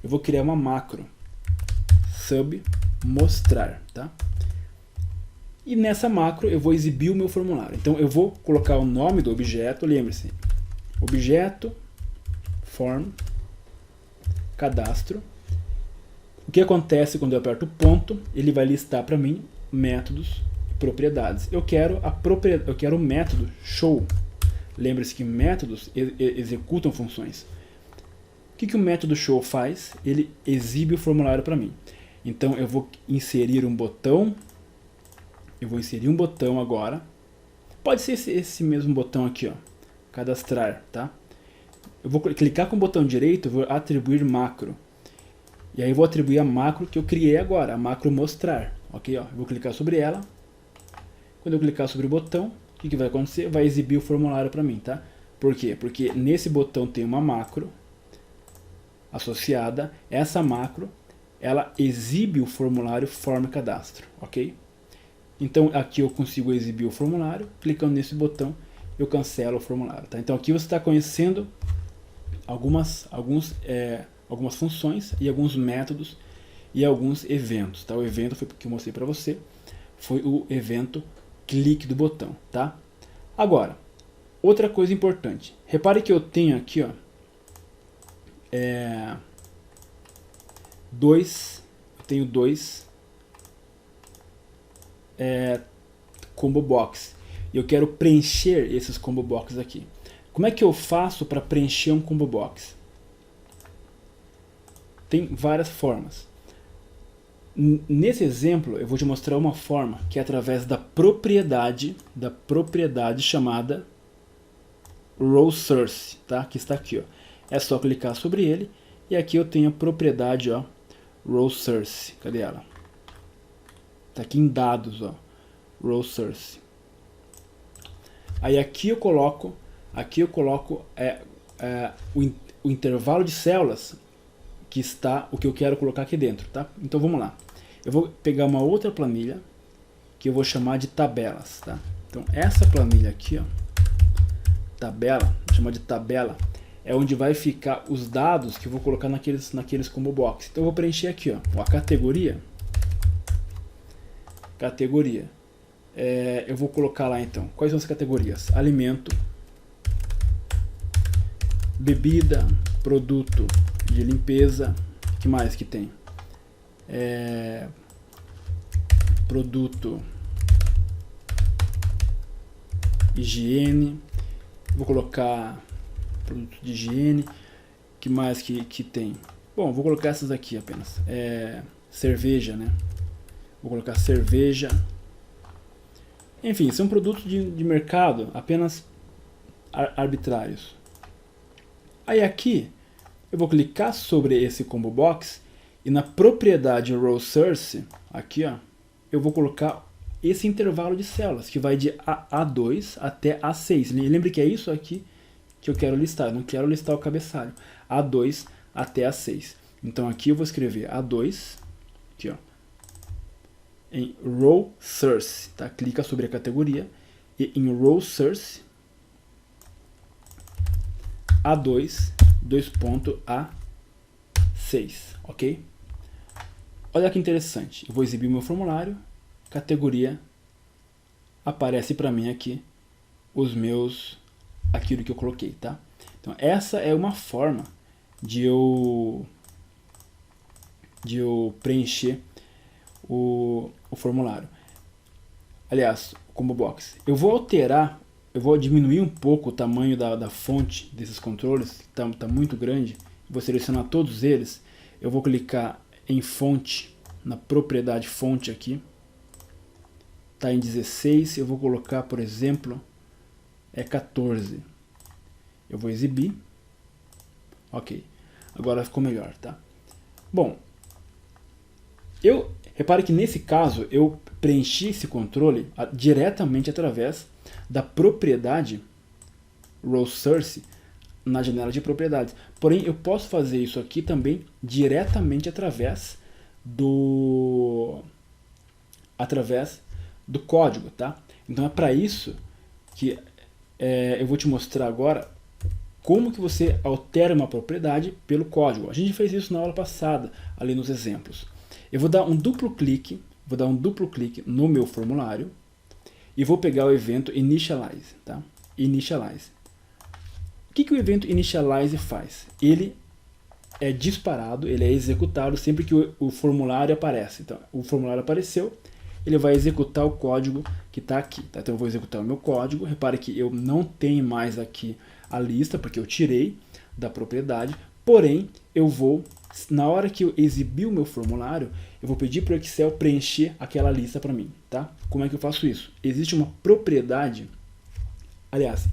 eu vou criar uma macro sub mostrar, tá? E nessa macro eu vou exibir o meu formulário. Então eu vou colocar o nome do objeto, lembre-se, objeto form cadastro. O que acontece quando eu aperto o ponto? Ele vai listar para mim métodos e propriedades. Eu quero o método show. Lembre-se que métodos executam funções. O que o método show faz? Ele exibe o formulário para mim. Então eu vou inserir um botão. Eu vou inserir um botão agora. Pode ser esse mesmo botão aqui, ó, cadastrar, tá? Eu vou clicar com o botão direito, vou atribuir macro. E aí eu vou atribuir a macro que eu criei agora, a macro mostrar, ok? Ó, eu vou clicar sobre ela. Quando eu clicar sobre o botão, o que vai acontecer? Vai exibir o formulário para mim, tá? Por quê? Porque nesse botão tem uma macro associada. Essa macro, ela exibe o formulário form cadastro, ok? Então aqui eu consigo exibir o formulário, clicando nesse botão eu cancelo o formulário. Tá? Então aqui você está conhecendo algumas funções e alguns métodos e alguns eventos. Tá? O evento que eu mostrei para você foi o evento clique do botão. Tá? Agora, outra coisa importante. Repare que eu tenho aqui ó, dois combo box. E eu quero preencher esses combo box aqui. Como é que eu faço para preencher um combo box? Tem várias formas. Nesse exemplo, eu vou te mostrar uma forma que é através da propriedade chamada row source, tá? Que está aqui, ó. É só clicar sobre ele e aqui eu tenho a propriedade, ó, row source. Cadê ela? Tá aqui em dados, ó, row source. Aí aqui eu coloco o intervalo de células que está o que eu quero colocar aqui dentro, tá? Então vamos lá. Eu vou pegar uma outra planilha que eu vou chamar de tabelas, tá? Então essa planilha aqui, ó, tabela, vou chamar de tabela, é onde vai ficar os dados que eu vou colocar naqueles combo box. Então eu vou preencher aqui, ó, a categoria. Eu vou colocar lá então, quais são as categorias? Alimento, bebida, produto de limpeza, que mais que tem? Produto, higiene, vou colocar produto de higiene, que mais que tem? Bom, vou colocar essas aqui apenas, cerveja, né? Vou colocar cerveja, enfim, são produtos de mercado apenas arbitrários. Aí aqui, eu vou clicar sobre esse combo box e na propriedade row source, aqui ó, eu vou colocar esse intervalo de células, que vai de A2 até A6. Lembre que é isso aqui que eu quero listar, eu não quero listar o cabeçalho. A2 até A6. Então aqui eu vou escrever A2, aqui ó, em row source, tá? Clica sobre a categoria e em row source A2 2.A6, ok? Olha que interessante, eu vou exibir o meu formulário, categoria, aparece para mim aqui aquilo que eu coloquei, tá? Então essa é uma forma de eu preencher o formulário. Aliás, combo box. Eu vou diminuir um pouco o tamanho da fonte desses controles, tá muito grande. Vou selecionar todos eles. Eu vou clicar em fonte, na propriedade fonte aqui. Tá em 16, eu vou colocar, por exemplo, 14. Eu vou exibir. Ok. Agora ficou melhor, tá? Bom, repare que nesse caso eu preenchi esse controle diretamente através da propriedade row source na janela de propriedades. Porém, eu posso fazer isso aqui também diretamente através do código, tá? Então é para isso que eu vou te mostrar agora como que você altera uma propriedade pelo código. A gente fez isso na aula passada, ali nos exemplos. Eu vou dar um duplo clique no meu formulário e vou pegar o evento initialize, tá? Initialize. O que o evento initialize faz? Ele é disparado, ele é executado sempre que o formulário aparece. Então, o formulário apareceu, ele vai executar o código que está aqui, tá? Então eu vou executar o meu código. Repare que eu não tenho mais aqui a lista, porque eu tirei da propriedade, porém eu vou, na hora que eu exibir o meu formulário, eu vou pedir para o Excel preencher aquela lista para mim, tá? Como é que eu faço isso? Existe uma propriedade, aliás,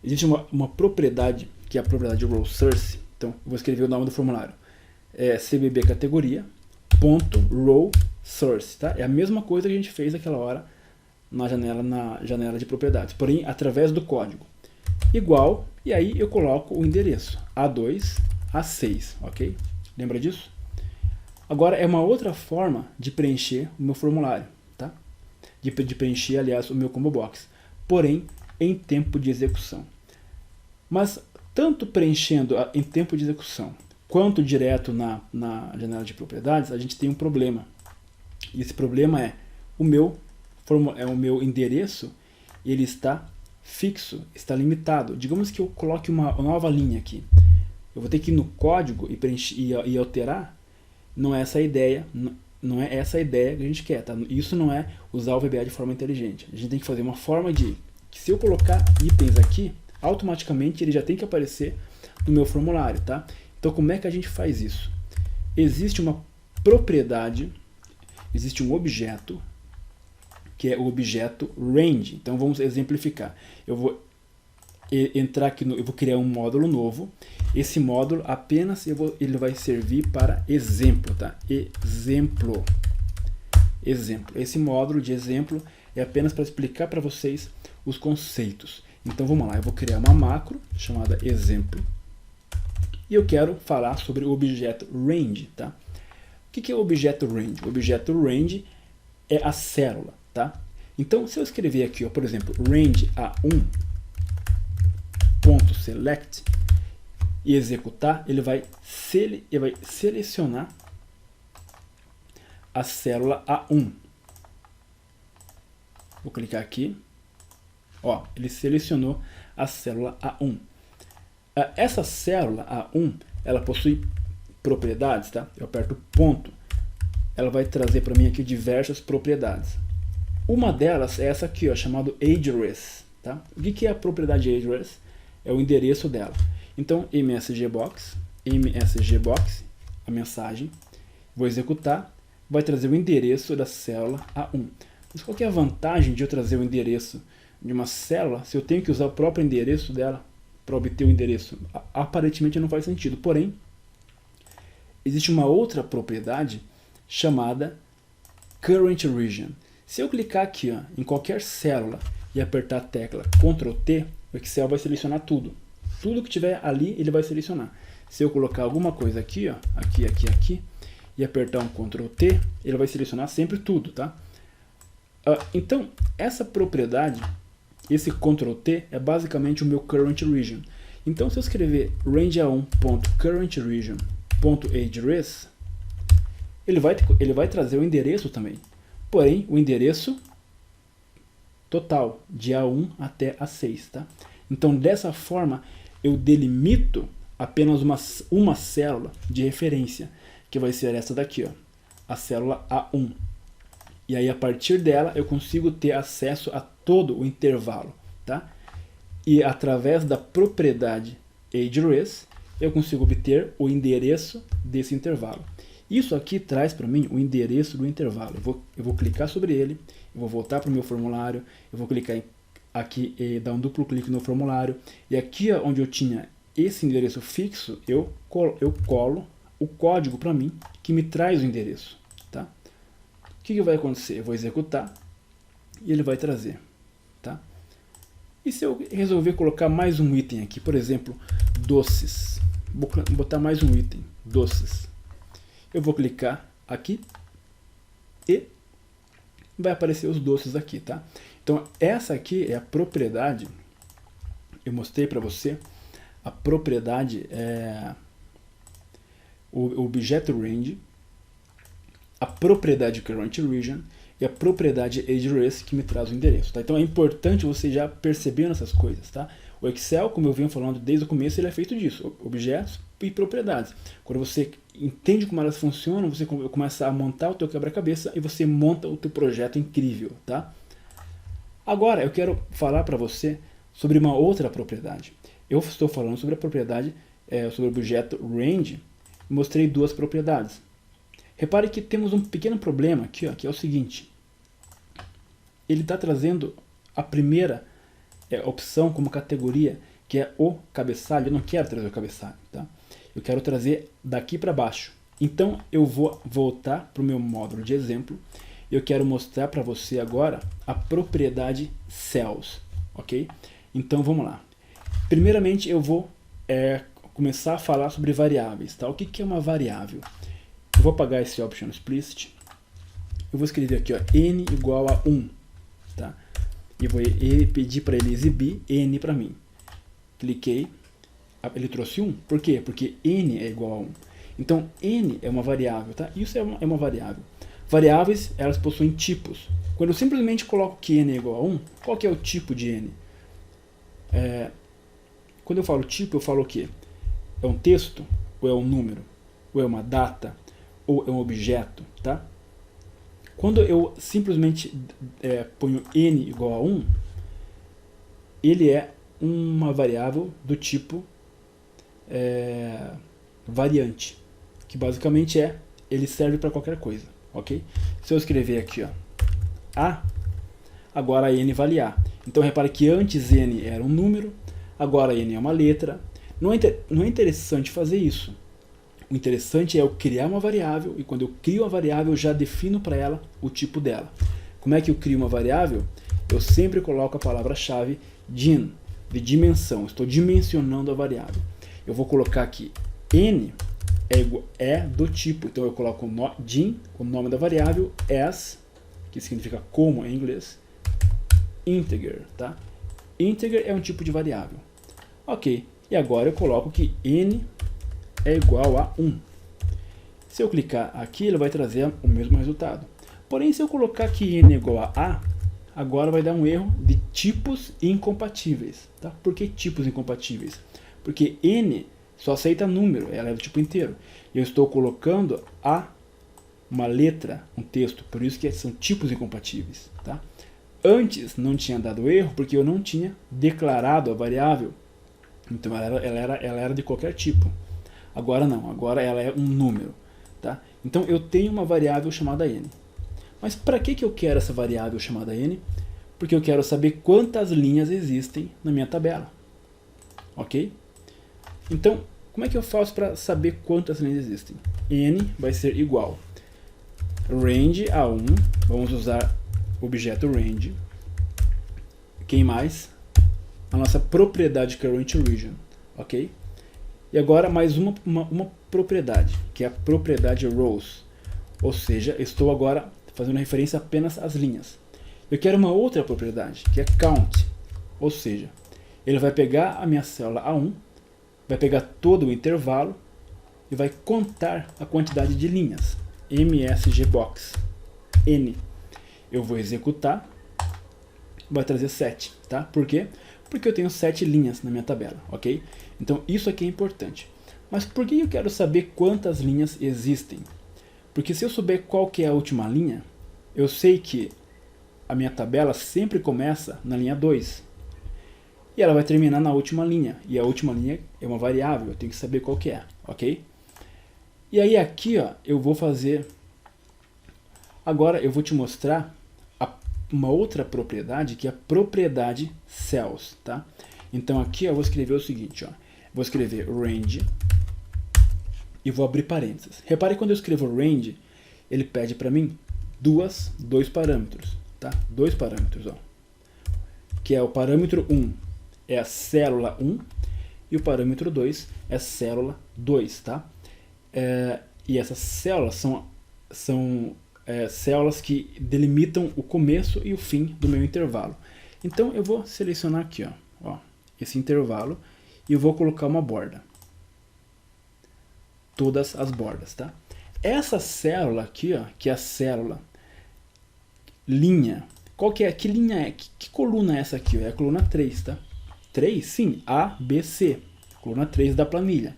existe uma propriedade, que é a propriedade row source. Então eu vou escrever o nome do formulário, cbb categoria ponto row source, tá? É a mesma coisa que a gente fez naquela hora na janela de propriedades, porém através do código. Igual, e aí eu coloco o endereço A2, A6, ok? Lembra disso? Agora é uma outra forma de preencher o meu formulário, tá? De preencher, aliás, o meu combo box, porém em tempo de execução. Mas tanto preenchendo em tempo de execução quanto direto na janela de propriedades, a gente tem um problema. E esse problema é o meu endereço, ele está fixo, está limitado. Digamos que eu coloque uma nova linha aqui. Eu vou ter que ir no código e preencher e alterar. Não é essa a ideia, não é essa a ideia que a gente quer, tá? Isso não é usar o VBA de forma inteligente. A gente tem que fazer uma forma que se eu colocar itens aqui, automaticamente ele já tem que aparecer no meu formulário, tá? Então como é que a gente faz isso? Existe uma propriedade, existe um objeto, que é o objeto range. Então vamos exemplificar. Eu vou entrar aqui, eu vou criar um módulo novo. Esse módulo apenas ele vai servir para exemplo, tá? Exemplo. Esse módulo de exemplo é apenas para explicar para vocês os conceitos. Então vamos lá, eu vou criar uma macro chamada exemplo e eu quero falar sobre o objeto range, tá? O que é o objeto range? O objeto range é a célula, tá? Então se eu escrever aqui, ó, por exemplo, range a1.select e executar, ele vai selecionar a célula A1. Vou clicar aqui. Ó, ele selecionou a célula A1. Essa célula A1, ela possui propriedades, tá? Eu aperto ponto. Ela vai trazer para mim aqui diversas propriedades. Uma delas é essa aqui, ó, chamado address, tá? O que é a propriedade address? É o endereço dela. Então, msgbox, a mensagem, vou executar, vai trazer o endereço da célula A1. Mas qual que é a vantagem de eu trazer o endereço de uma célula se eu tenho que usar o próprio endereço dela para obter o endereço? Aparentemente não faz sentido, porém, existe uma outra propriedade chamada current region. Se eu clicar aqui, ó, em qualquer célula e apertar a tecla Ctrl T, o Excel vai selecionar tudo. Tudo que tiver ali, ele vai selecionar. Se eu colocar alguma coisa aqui, ó, aqui, e apertar um Ctrl T, ele vai selecionar sempre tudo, tá? Então, essa propriedade, esse Ctrl T, é basicamente o meu current region. Então, se eu escrever range1.currentRegion.address, ele vai trazer o endereço também. Porém, o endereço total, de A1 até A6, tá? Então, dessa forma, eu delimito apenas uma célula de referência, que vai ser essa daqui, ó, a célula A1. E aí, a partir dela, eu consigo ter acesso a todo o intervalo, tá? E através da propriedade address, eu consigo obter o endereço desse intervalo. Isso aqui traz para mim o endereço do intervalo. Eu vou clicar sobre ele, eu vou voltar para o meu formulário, eu vou clicar aqui e dar um duplo clique no formulário. E aqui onde eu tinha esse endereço fixo, eu colo o código para mim que me traz o endereço. Tá? O que vai acontecer? Eu vou executar e ele vai trazer. Tá? E se eu resolver colocar mais um item aqui, por exemplo, doces. Vou botar mais um item, doces. Eu vou clicar aqui e vai aparecer os doces aqui, tá? Então, essa aqui é a propriedade, eu mostrei para você, a propriedade é o objeto range, a propriedade current region e a propriedade address que me traz o endereço, tá? Então, é importante você já percebendo essas coisas, tá? O Excel, como eu venho falando desde o começo, ele é feito disso, objetos e propriedades. Quando você entende como elas funcionam, você começa a montar o teu quebra-cabeça e você monta o teu projeto incrível, tá? Agora, eu quero falar para você sobre uma outra propriedade. Eu estou falando sobre a propriedade, sobre o objeto range, mostrei duas propriedades. Repare que temos um pequeno problema aqui, ó, que é o seguinte. Ele está trazendo a primeira opção como categoria, que é o cabeçalho. Eu não quero trazer o cabeçalho, tá? Eu quero trazer daqui para baixo. Então, eu vou voltar para o meu módulo de exemplo. Eu quero mostrar para você agora a propriedade cells, ok? Então, vamos lá. Primeiramente, eu vou começar a falar sobre variáveis, tá? O que é uma variável? Eu vou apagar esse option explicit. Eu vou escrever aqui, ó, n igual a 1, tá? E vou pedir para ele exibir n para mim. Cliquei. Ele trouxe 1. Por quê? Porque n é igual a 1. Então, n é uma variável, tá? Isso é uma variável. Variáveis, elas possuem tipos. Quando eu simplesmente coloco que n é igual a 1, qual que é o tipo de n? Quando eu falo tipo, eu falo o quê? É um texto? Ou é um número? Ou é uma data? Ou é um objeto? Tá? Quando eu simplesmente ponho n igual a 1, ele é uma variável do tipo variante, que basicamente ele serve para qualquer coisa, ok? Se eu escrever aqui, ó, a, agora n vale a. Então repare que antes n era um número, agora n é uma letra. Não é interessante fazer isso. O interessante é eu criar uma variável, e quando eu crio uma variável, eu já defino para ela o tipo dela. Como é que eu crio uma variável? Eu sempre coloco a palavra-chave din. de dimensão, estou dimensionando a variável. Eu vou colocar aqui n é do tipo, então eu coloco o nome da variável as, que significa como em inglês, integer, tá? Integer é um tipo de variável. Ok, e agora eu coloco que n é igual a 1. Se eu clicar aqui, ele vai trazer o mesmo resultado. Porém, se eu colocar que n é igual a, agora vai dar um erro de tipos incompatíveis. Tá? Por que tipos incompatíveis? Porque n só aceita número, ela é do tipo inteiro. E eu estou colocando uma letra, um texto, por isso que são tipos incompatíveis. Tá? Antes não tinha dado erro porque eu não tinha declarado a variável. Então ela era de qualquer tipo. Agora não, agora ela é um número. Tá? Então eu tenho uma variável chamada n. Mas para que eu quero essa variável chamada n? Porque eu quero saber quantas linhas existem na minha tabela. Ok? Então, como é que eu faço para saber quantas linhas existem? N vai ser igual range a 1, vamos usar o objeto range. Quem mais? A nossa propriedade current region, ok? E agora mais uma propriedade, que é a propriedade rows, ou seja, estou agora fazendo referência apenas às linhas. Eu quero uma outra propriedade, que é count, ou seja, ele vai pegar a minha célula A1, vai pegar todo o intervalo e vai contar a quantidade de linhas, msgbox, n. Eu vou executar, vai trazer 7, tá? Por quê? Porque eu tenho 7 linhas na minha tabela, ok? Então isso aqui é importante. Mas por que eu quero saber quantas linhas existem? Porque se eu souber qual que é a última linha, eu sei que a minha tabela sempre começa na linha 2. E ela vai terminar na última linha. E a última linha é uma variável, eu tenho que saber qual que é, ok? E aí aqui, ó, eu vou fazer... Agora eu vou te mostrar uma outra propriedade, que é a propriedade cells, tá? Então aqui eu vou escrever o seguinte, ó. Vou escrever range e vou abrir parênteses. Repare que quando eu escrevo range, ele pede para mim dois parâmetros, tá? Dois parâmetros, ó. Que é o parâmetro 1 é a célula 1 e o parâmetro 2 é a célula 2, tá? E essas células são células que delimitam o começo e o fim do meu intervalo. Então eu vou selecionar aqui, ó, esse intervalo e eu vou colocar uma borda. Todas as bordas, tá? Essa célula aqui, ó, que é a célula linha, qual que é? Que linha é? Que coluna é essa aqui? Ó? É a coluna 3, tá? 3? Sim, A, B, C. Coluna 3 da planilha.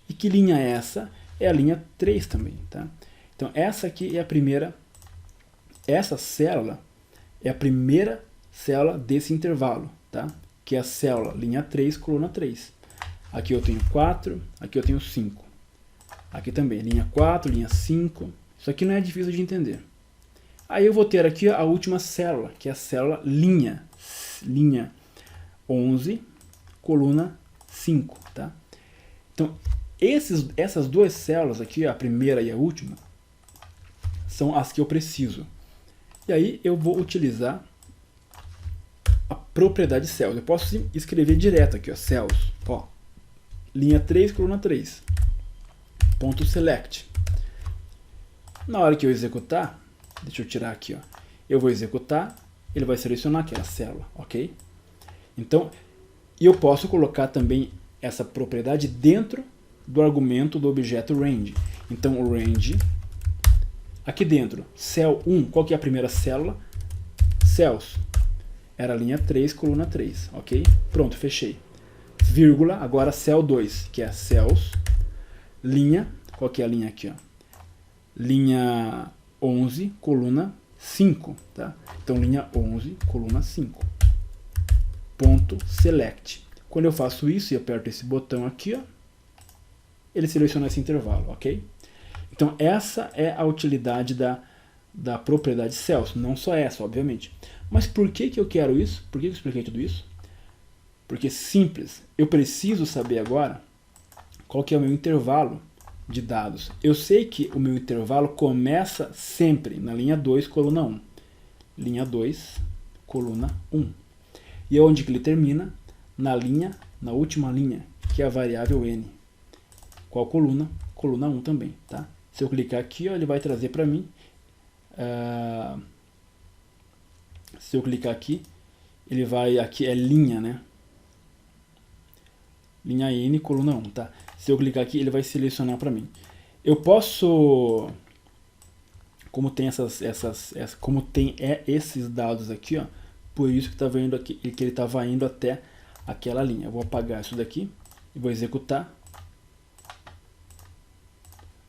E que linha é essa? É a linha 3 também, tá? Então essa aqui é a primeira, essa célula é a primeira célula desse intervalo, tá? Que é a célula linha 3, coluna 3. Aqui eu tenho 4, aqui eu tenho 5. Aqui também, linha 4, linha 5. Isso aqui não é difícil de entender. Aí eu vou ter aqui a última célula, que é a célula linha 11, coluna 5, tá? Então, essas duas células aqui, a primeira e a última, são as que eu preciso. E aí eu vou utilizar a propriedade cells. Eu posso escrever direto aqui, ó, cells, ó, linha 3, coluna 3, ponto select. Na hora que eu executar, deixa eu tirar aqui, ó, eu vou executar, ele vai selecionar aquela célula, ok? Então, eu posso colocar também essa propriedade dentro do argumento do objeto range. Então, o range, aqui dentro, cell 1, qual que é a primeira célula? Cells. Era a linha 3, coluna 3, ok? Pronto, fechei. Vírgula, agora cell 2, que é cells, linha, qual que é a linha aqui, ó? Linha 11, coluna 5, tá? Então, linha 11, coluna 5. Ponto select. Quando eu faço isso e aperto esse botão aqui, ó, ele seleciona esse intervalo, ok? Então, essa é a utilidade da propriedade cells. Não só essa, obviamente. Mas por que eu quero isso? Por que eu expliquei tudo isso? Porque simples. Eu preciso saber agora qual que é o meu intervalo de dados. Eu sei que o meu intervalo começa sempre na linha 2, coluna 1. Linha 2, coluna 1. E onde que ele termina? na linha, na última linha, que é a variável n. Qual coluna? Coluna 1 também, tá? Se eu clicar aqui, ó, ele vai trazer para mim, se eu clicar aqui, ele vai, aqui é linha, né? Linha N, coluna 1, tá? Se eu clicar aqui, ele vai selecionar para mim. Eu posso, como tem esses dados aqui, ó, por isso que tá vendo aqui, que ele estava indo até aquela linha. Eu vou apagar isso daqui e vou executar.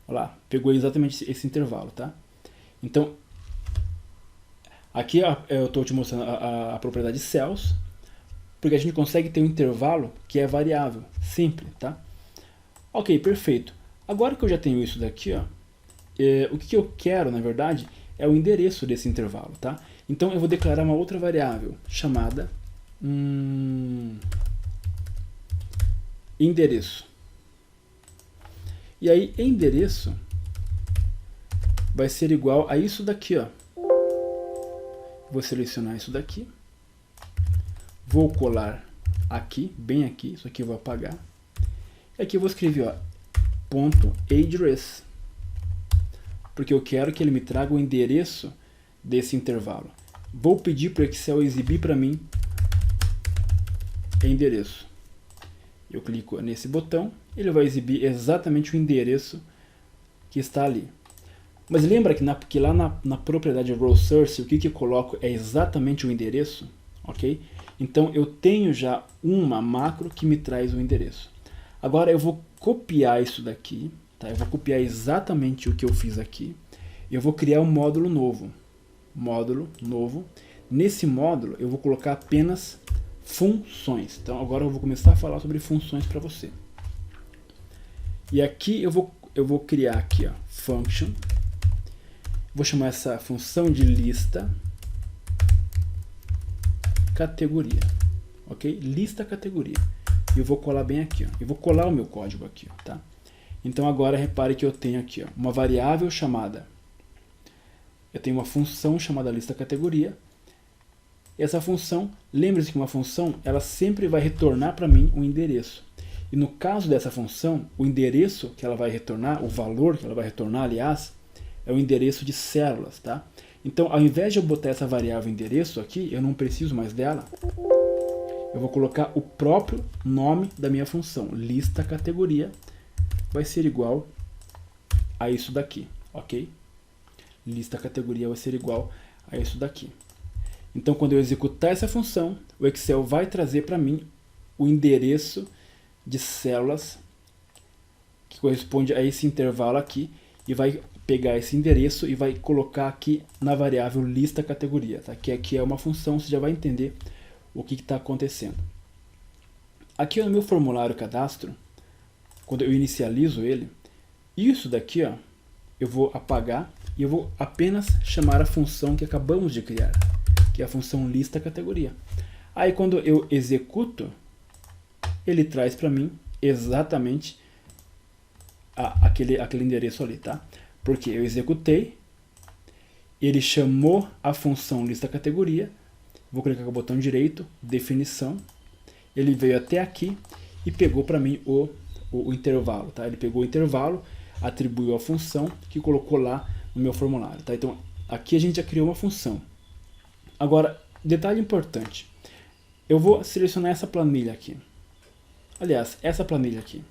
Olha lá, pegou exatamente esse intervalo, tá? Então, aqui eu estou te mostrando a propriedade cells, porque a gente consegue ter um intervalo que é variável, sempre, tá? Ok, perfeito. Agora que eu já tenho isso daqui, ó, o que eu quero, na verdade, é o endereço desse intervalo, tá? Então eu vou declarar uma outra variável chamada endereço. E aí, endereço vai ser igual a isso daqui, ó. Vou selecionar isso daqui. Vou colar aqui, bem aqui, isso aqui eu vou apagar. E aqui eu vou escrever, ó, ponto address, porque eu quero que ele me traga o endereço desse intervalo. Vou pedir para o Excel exibir para mim endereço. Eu clico nesse botão, ele vai exibir exatamente o endereço que está ali. Mas lembra que lá na propriedade row source, o que eu coloco é exatamente o endereço, ok? Então eu tenho já uma macro que me traz o endereço. Agora eu vou copiar isso daqui, tá? Eu vou copiar exatamente o que eu fiz aqui. Eu vou criar um módulo novo. Módulo novo. Nesse módulo eu vou colocar apenas funções. Então agora eu vou começar a falar sobre funções para você. E aqui eu vou criar aqui, ó, function. Vou chamar essa função de lista categoria, ok? Lista categoria. E eu vou colar bem aqui, ó. Eu vou colar o meu código aqui, ó, tá? Então agora repare que eu tenho aqui, ó, uma variável chamada, eu tenho uma função chamada lista categoria. Essa função, lembre-se que uma função, ela sempre vai retornar para mim um endereço. E no caso dessa função, o endereço que ela vai retornar, o valor que ela vai retornar, aliás, é o endereço de células, tá? Então, ao invés de eu botar essa variável endereço aqui, eu não preciso mais dela, eu vou colocar o próprio nome da minha função. Lista categoria vai ser igual a isso daqui, ok? Lista categoria vai ser igual a isso daqui. Então, quando eu executar essa função, o Excel vai trazer para mim o endereço de células que corresponde a esse intervalo aqui e vai pegar esse endereço e vai colocar aqui na variável lista categoria, tá? Que aqui é uma função, você já vai entender o que está acontecendo. Aqui no meu formulário cadastro, quando eu inicializo ele, isso daqui, ó, eu vou apagar e eu vou apenas chamar a função que acabamos de criar, que é a função lista categoria. Aí quando eu executo, ele traz para mim exatamente aquele endereço ali, tá? Porque eu executei, ele chamou a função lista categoria, vou clicar com o botão direito, definição, ele veio até aqui e pegou para mim o intervalo, tá? Ele pegou o intervalo, atribuiu a função que colocou lá no meu formulário, tá? Então aqui a gente já criou uma função. Agora, detalhe importante, eu vou selecionar essa planilha aqui, aliás, essa planilha aqui,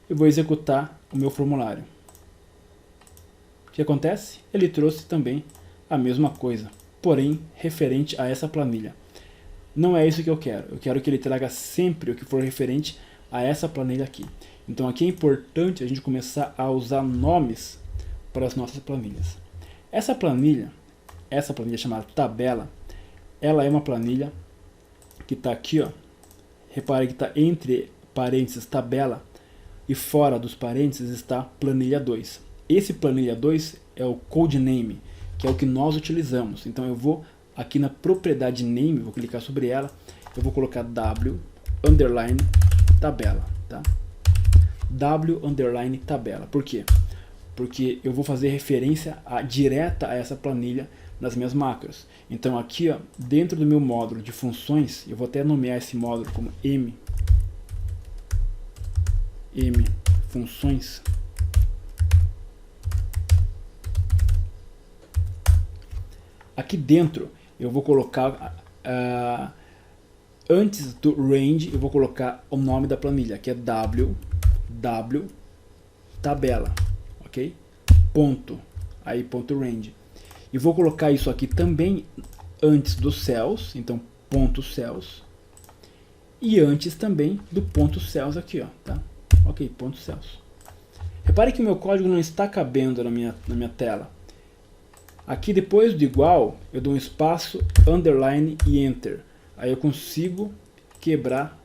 eu vou executar o meu formulário. O que acontece? Ele trouxe também a mesma coisa, porém referente a essa planilha. Não é isso que eu quero que ele traga sempre o que for referente a essa planilha aqui. Então aqui é importante a gente começar a usar nomes para as nossas planilhas. Essa planilha chamada tabela, ela é uma planilha que está aqui, ó. Repare que está entre parênteses tabela e fora dos parênteses está planilha 2. Esse planilha 2 é o codename, que é o que nós utilizamos. Então eu vou aqui na propriedade name, vou clicar sobre ela, eu vou colocar w underline tabela, tá? W underline tabela. Por quê? Porque eu vou fazer referência direta a essa planilha nas minhas macros. Então aqui, ó, dentro do meu módulo de funções, eu vou até nomear esse módulo como M funções. Aqui dentro eu vou colocar, antes do range, eu vou colocar o nome da planilha, que é w tabela, ok? Ponto, aí ponto range. E vou colocar isso aqui também antes dos cells, então ponto cells. E antes também do ponto cells aqui, ó, tá? Ok, ponto cells. Repare que o meu código não está cabendo na minha tela. Aqui depois do igual, eu dou um espaço, underline e enter. Aí eu consigo quebrar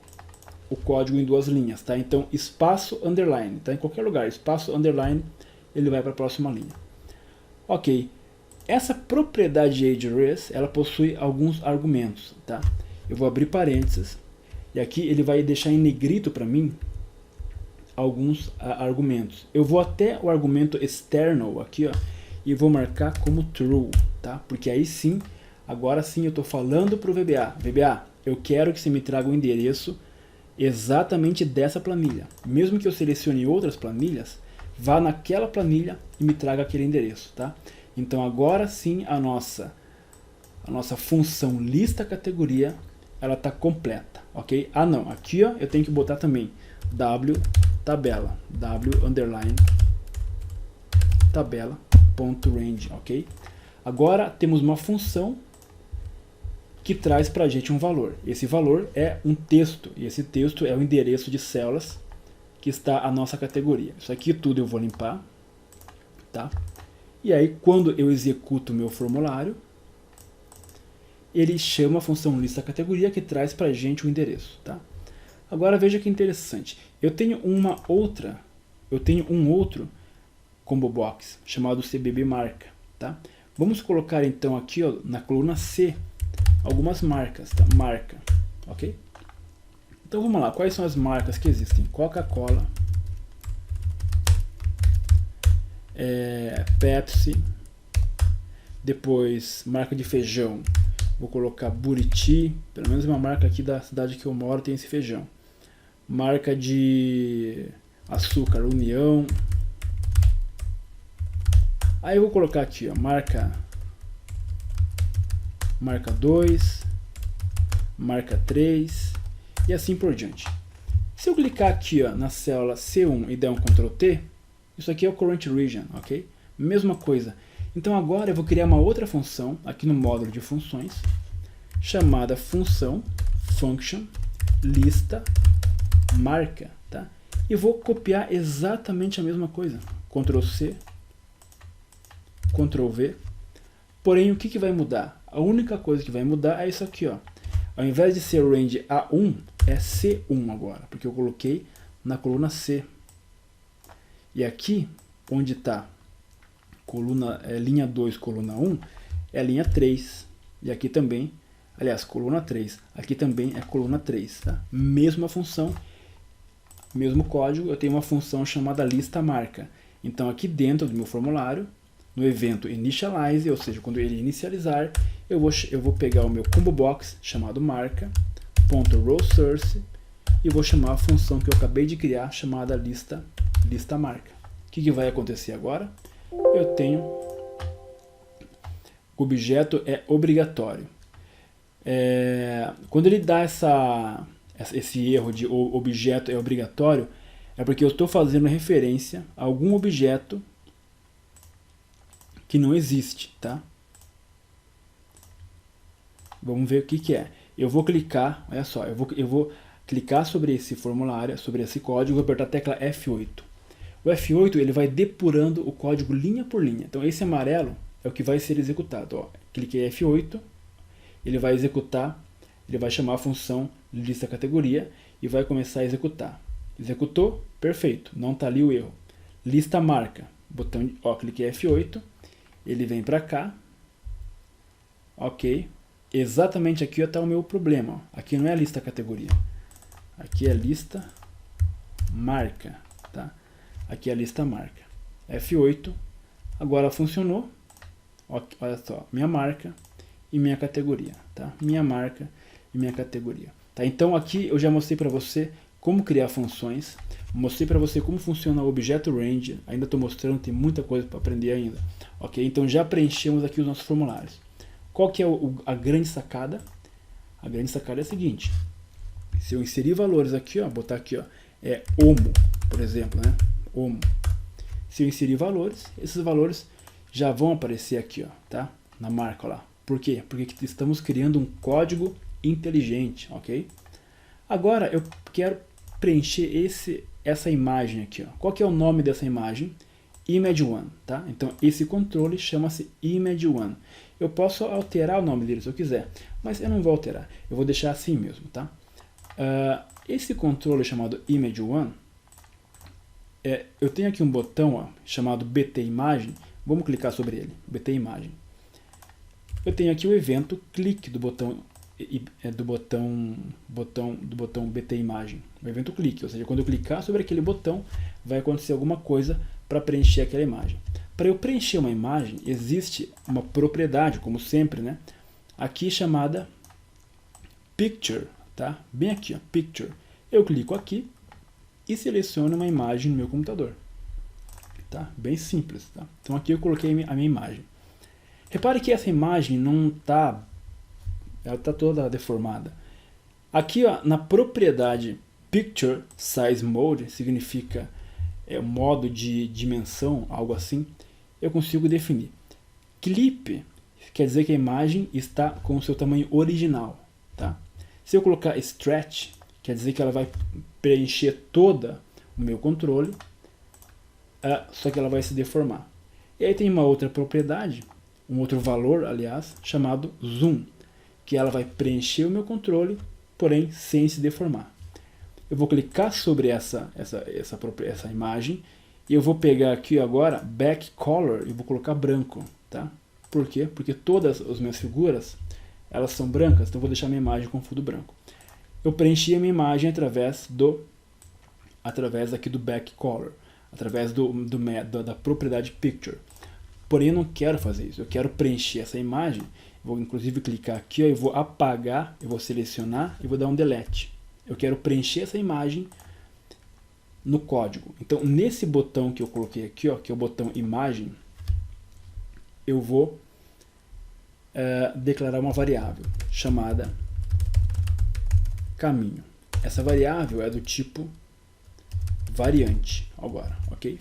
o código em duas linhas, tá? Então espaço, underline, tá? Em qualquer lugar, espaço, underline, ele vai para a próxima linha. Ok. Essa propriedade de address, ela possui alguns argumentos, tá? Eu vou abrir parênteses e aqui ele vai deixar em negrito para mim alguns argumentos. Eu vou até o argumento external aqui, ó, e vou marcar como true, tá? Porque aí sim, agora sim eu estou falando para o VBA. VBA, eu quero que você me traga o endereço exatamente dessa planilha. Mesmo que eu selecione outras planilhas, vá naquela planilha e me traga aquele endereço, tá? Então agora sim a nossa função lista categoria, ela está completa, ok? Ah não, aqui ó, eu tenho que botar também w tabela, w underline tabela ponto range, ok? Agora temos uma função que traz para a gente um valor. Esse valor é um texto, e esse texto é o endereço de células que está a nossa categoria. Isso aqui tudo eu vou limpar, tá? E aí quando eu executo o meu formulário, ele chama a função lista categoria que traz para a gente o endereço, tá? Agora veja que interessante. Eu tenho um outro combo box chamado CBB marca, tá? Vamos colocar então aqui, ó, na coluna C algumas marcas, tá? Marca, ok? Então vamos lá, quais são as marcas que existem? Coca-Cola, Pepsi, depois marca de feijão, vou colocar Buriti, pelo menos uma marca aqui da cidade que eu moro tem esse feijão. Marca de açúcar, União. Aí eu vou colocar aqui, ó, marca 2, marca 3 e assim por diante. Se eu clicar aqui, ó, na célula C1 e der um Ctrl T, isso aqui é o current region, ok? Mesma coisa. Então agora eu vou criar uma outra função aqui no módulo de funções chamada função function lista marca, tá? E vou copiar exatamente a mesma coisa. Ctrl C, Ctrl V. Porém, o que vai mudar? A única coisa que vai mudar é isso aqui, ó. Ao invés de ser range A1, é C1 agora, porque eu coloquei na coluna C. E aqui, onde está linha 2, coluna 1, é a linha 3. E aqui também, aliás, coluna 3. Aqui também é coluna 3, tá? Mesma função, mesmo código, eu tenho uma função chamada lista marca. Então aqui dentro do meu formulário, no evento initialize, ou seja, quando ele inicializar, eu vou pegar o meu combo box chamado marca.rowSource e vou chamar a função que eu acabei de criar chamada lista marca. O que vai acontecer agora? Eu tenho o objeto é obrigatório. Quando ele dá esse erro de o objeto é obrigatório, é porque eu estou fazendo referência a algum objeto que não existe, tá? Vamos ver o que é. Eu vou clicar, olha só, eu vou clicar sobre esse formulário, sobre esse código, vou apertar a tecla F8. O F8 ele vai depurando o código linha por linha. Então esse amarelo é o que vai ser executado. Ó, cliquei F8, ele vai executar, ele vai chamar a função lista categoria e vai começar a executar. Executou, perfeito, não está ali o erro. Lista marca, botão, ó, cliquei F8, ele vem para cá, ok. Exatamente aqui está o meu problema. Ó. Aqui não é a lista categoria, aqui é a lista marca, tá? Aqui é a lista marca. F8, agora funcionou. olha só, minha marca e minha categoria, tá? Minha marca e minha categoria. Tá? Então aqui eu já mostrei para você como criar funções, mostrei para você como funciona o Objeto Range, ainda estou mostrando, tem muita coisa para aprender ainda. Ok? Então já preenchemos aqui os nossos formulários. Qual que é a grande sacada? A grande sacada é a seguinte: se eu inserir valores aqui, ó, botar aqui, ó, homo, por exemplo, né? Homo. Se eu inserir valores, esses valores já vão aparecer aqui, ó, tá? Na marca, ó lá. Por quê? Porque estamos criando um código inteligente, ok? Agora eu quero preencher essa imagem aqui, ó. Qual que é o nome dessa imagem? Image1, tá? Então esse controle chama-se Image1. Eu posso alterar o nome dele se eu quiser, mas eu não vou alterar. Eu vou deixar assim mesmo, tá? Esse controle chamado Image1, eu tenho aqui um botão, ó, chamado BT Imagem. Vamos clicar sobre ele, BT Imagem. Eu tenho aqui o evento clique do botão BT Imagem, o evento clique, ou seja, quando eu clicar sobre aquele botão, vai acontecer alguma coisa para preencher aquela imagem. Para eu preencher uma imagem, existe uma propriedade, como sempre, né? Aqui chamada Picture, tá? Bem aqui, ó, Picture. Eu clico aqui e seleciono uma imagem no meu computador. Tá? Bem simples, tá? Então aqui eu coloquei a minha imagem. Repare que essa imagem não está... ela está toda deformada. Aqui, ó, na propriedade Picture Size Mode, significa modo de dimensão, algo assim, eu consigo definir. Clip quer dizer que a imagem está com o seu tamanho original. Tá? Se eu colocar Stretch, quer dizer que ela vai preencher toda o meu controle, só que ela vai se deformar. E aí tem uma outra propriedade, um outro valor, aliás, chamado Zoom, que ela vai preencher o meu controle, porém sem se deformar. Eu vou clicar sobre essa imagem e eu vou pegar aqui agora Back Color e vou colocar branco. Tá? Por quê? Porque todas as minhas figuras elas são brancas, então eu vou deixar minha imagem com fundo branco. Eu preenchi a minha imagem através aqui do Back Color, através da propriedade Picture. Porém eu não quero fazer isso, eu quero preencher essa imagem. Vou inclusive clicar aqui, ó, eu vou apagar, eu vou selecionar e vou dar um delete. Eu quero preencher essa imagem no código. Então nesse botão que eu coloquei aqui, ó, que é o botão imagem, eu vou declarar uma variável chamada caminho. Essa variável é do tipo variante agora, ok?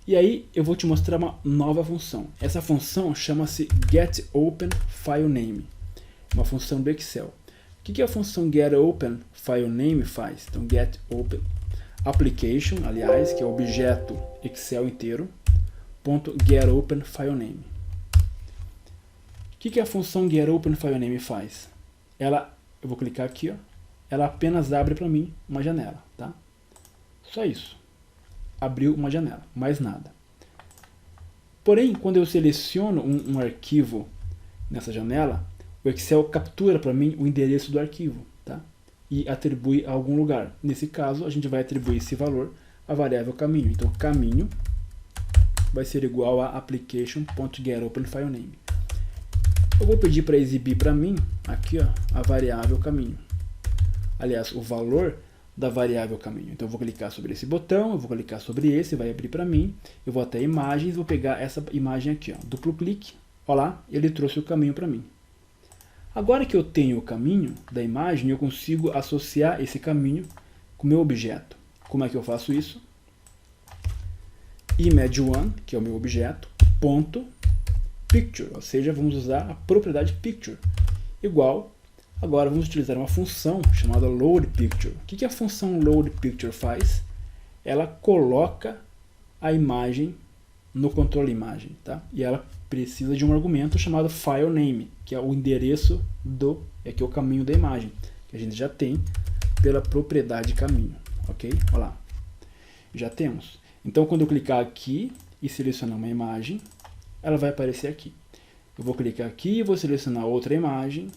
E aí eu vou te mostrar uma nova função. Essa função chama-se getOpenFileName, uma função do Excel. O que a função getOpenFileName faz? Então getOpenApplication, aliás, que é o objeto Excel inteiro, .getOpenFileName. O que a função getOpenFileName faz? Eu vou clicar aqui, ó, ela apenas abre para mim uma janela, tá? Só isso. Abriu uma janela, mais nada. Porém, quando eu seleciono um arquivo nessa janela, o Excel captura para mim o endereço do arquivo, tá? E atribui a algum lugar. Nesse caso, a gente vai atribuir esse valor à variável caminho. Então, caminho vai ser igual a application.getOpenFileName. Eu vou pedir para exibir para mim aqui, ó, a variável caminho. Aliás, o valor da variável caminho. Então eu vou clicar sobre esse botão, eu vou clicar sobre esse, vai abrir para mim, eu vou até imagens, vou pegar essa imagem aqui, ó, duplo clique, olha lá, ele trouxe o caminho para mim. Agora que eu tenho o caminho da imagem, eu consigo associar esse caminho com o meu objeto. Como é que eu faço isso? Image1, que é o meu objeto, ponto picture, ou seja, vamos usar a propriedade picture, igual. Agora vamos utilizar uma função chamada loadPicture. O que a função loadPicture faz? Ela coloca a imagem no controle imagem, tá? E ela precisa de um argumento chamado filename, que é o endereço que é o caminho da imagem, que a gente já tem pela propriedade caminho, ok? Olha lá, já temos. Então quando eu clicar aqui e selecionar uma imagem, ela vai aparecer aqui. Eu vou clicar aqui e vou selecionar outra imagem,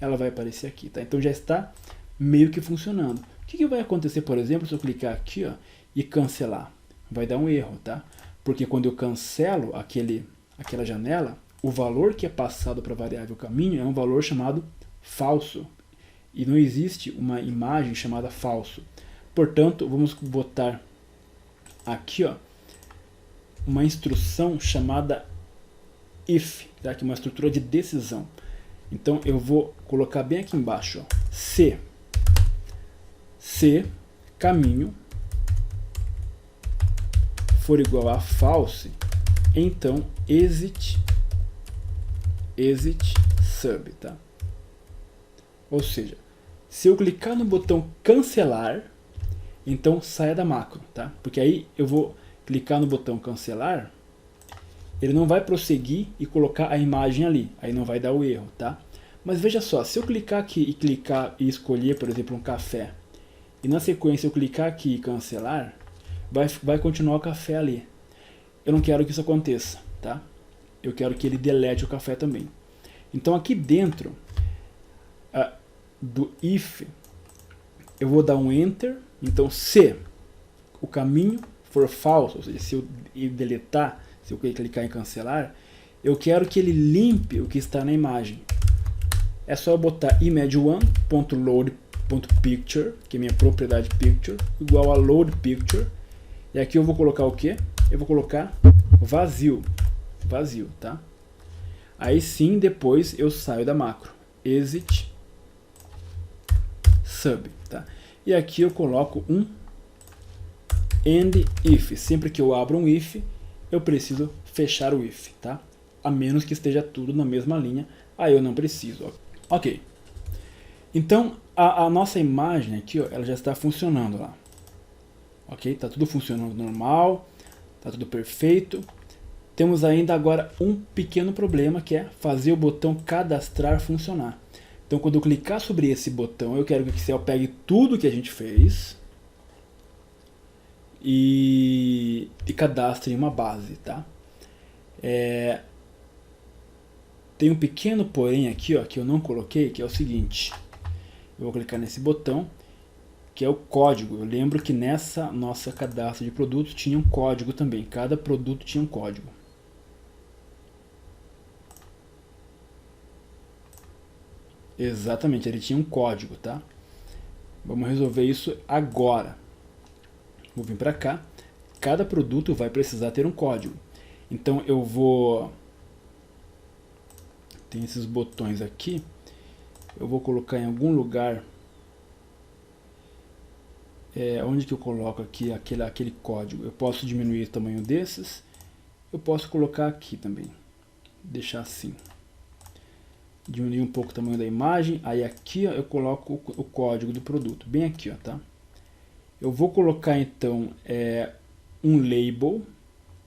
ela vai aparecer aqui, tá? Então já está meio que funcionando. O que vai acontecer, por exemplo, se eu clicar aqui, ó, e cancelar? Vai dar um erro, tá? Porque quando eu cancelo aquela janela, o valor que é passado para a variável caminho é um valor chamado falso. E não existe uma imagem chamada falso. Portanto, vamos botar aqui, ó, uma instrução chamada if, tá? Que é uma estrutura de decisão. Então eu vou colocar bem aqui embaixo, ó, se caminho for igual a false, então exit sub, tá? Ou seja, se eu clicar no botão cancelar, então saia da macro, tá? Porque aí eu vou clicar no botão cancelar, ele não vai prosseguir e colocar a imagem ali, aí não vai dar o erro, tá? Mas veja só, se eu clicar aqui e clicar e escolher, por exemplo, um café, e na sequência eu clicar aqui e cancelar, vai continuar o café ali. Eu não quero que isso aconteça, tá? Eu quero que ele delete o café também. Então aqui dentro do if, eu vou dar um enter. Então se o caminho for falso, ou seja, se eu deletar, se eu clicar em cancelar, eu quero que ele limpe o que está na imagem. É só eu botar image1.load.picture, que é minha propriedade picture, igual a load picture. E aqui eu vou colocar o quê? Eu vou colocar vazio, tá? Aí sim, depois eu saio da macro, exit sub, tá? E aqui eu coloco um end if. Sempre que eu abro um if, eu preciso fechar o if, tá? A menos que esteja tudo na mesma linha, aí eu não preciso, ó. Ok. Então, a nossa imagem aqui, ó, ela já está funcionando lá. Ok? Tá tudo funcionando normal, tá tudo perfeito. Temos ainda agora um pequeno problema, que é fazer o botão cadastrar funcionar. Então, quando eu clicar sobre esse botão, eu quero que o Excel pegue tudo que a gente fez e cadastre em uma base, tá? Tem um pequeno porém aqui, ó, que eu não coloquei, que é o seguinte. Eu vou clicar nesse botão, que é o código. Eu lembro que nessa nossa cadastro de produtos tinha um código também. Cada produto tinha um código. Exatamente, ele tinha um código, tá? Vamos resolver isso agora. Vou vir para cá. Cada produto vai precisar ter um código. Então eu vou... Tem esses botões aqui. Eu vou colocar em algum lugar... onde que eu coloco aqui aquele código? Eu posso diminuir o tamanho desses. Eu posso colocar aqui também. Deixar assim. Diminuir um pouco o tamanho da imagem. Aí aqui, ó, eu coloco o código do produto. Bem aqui, ó, tá? Eu vou colocar então um label.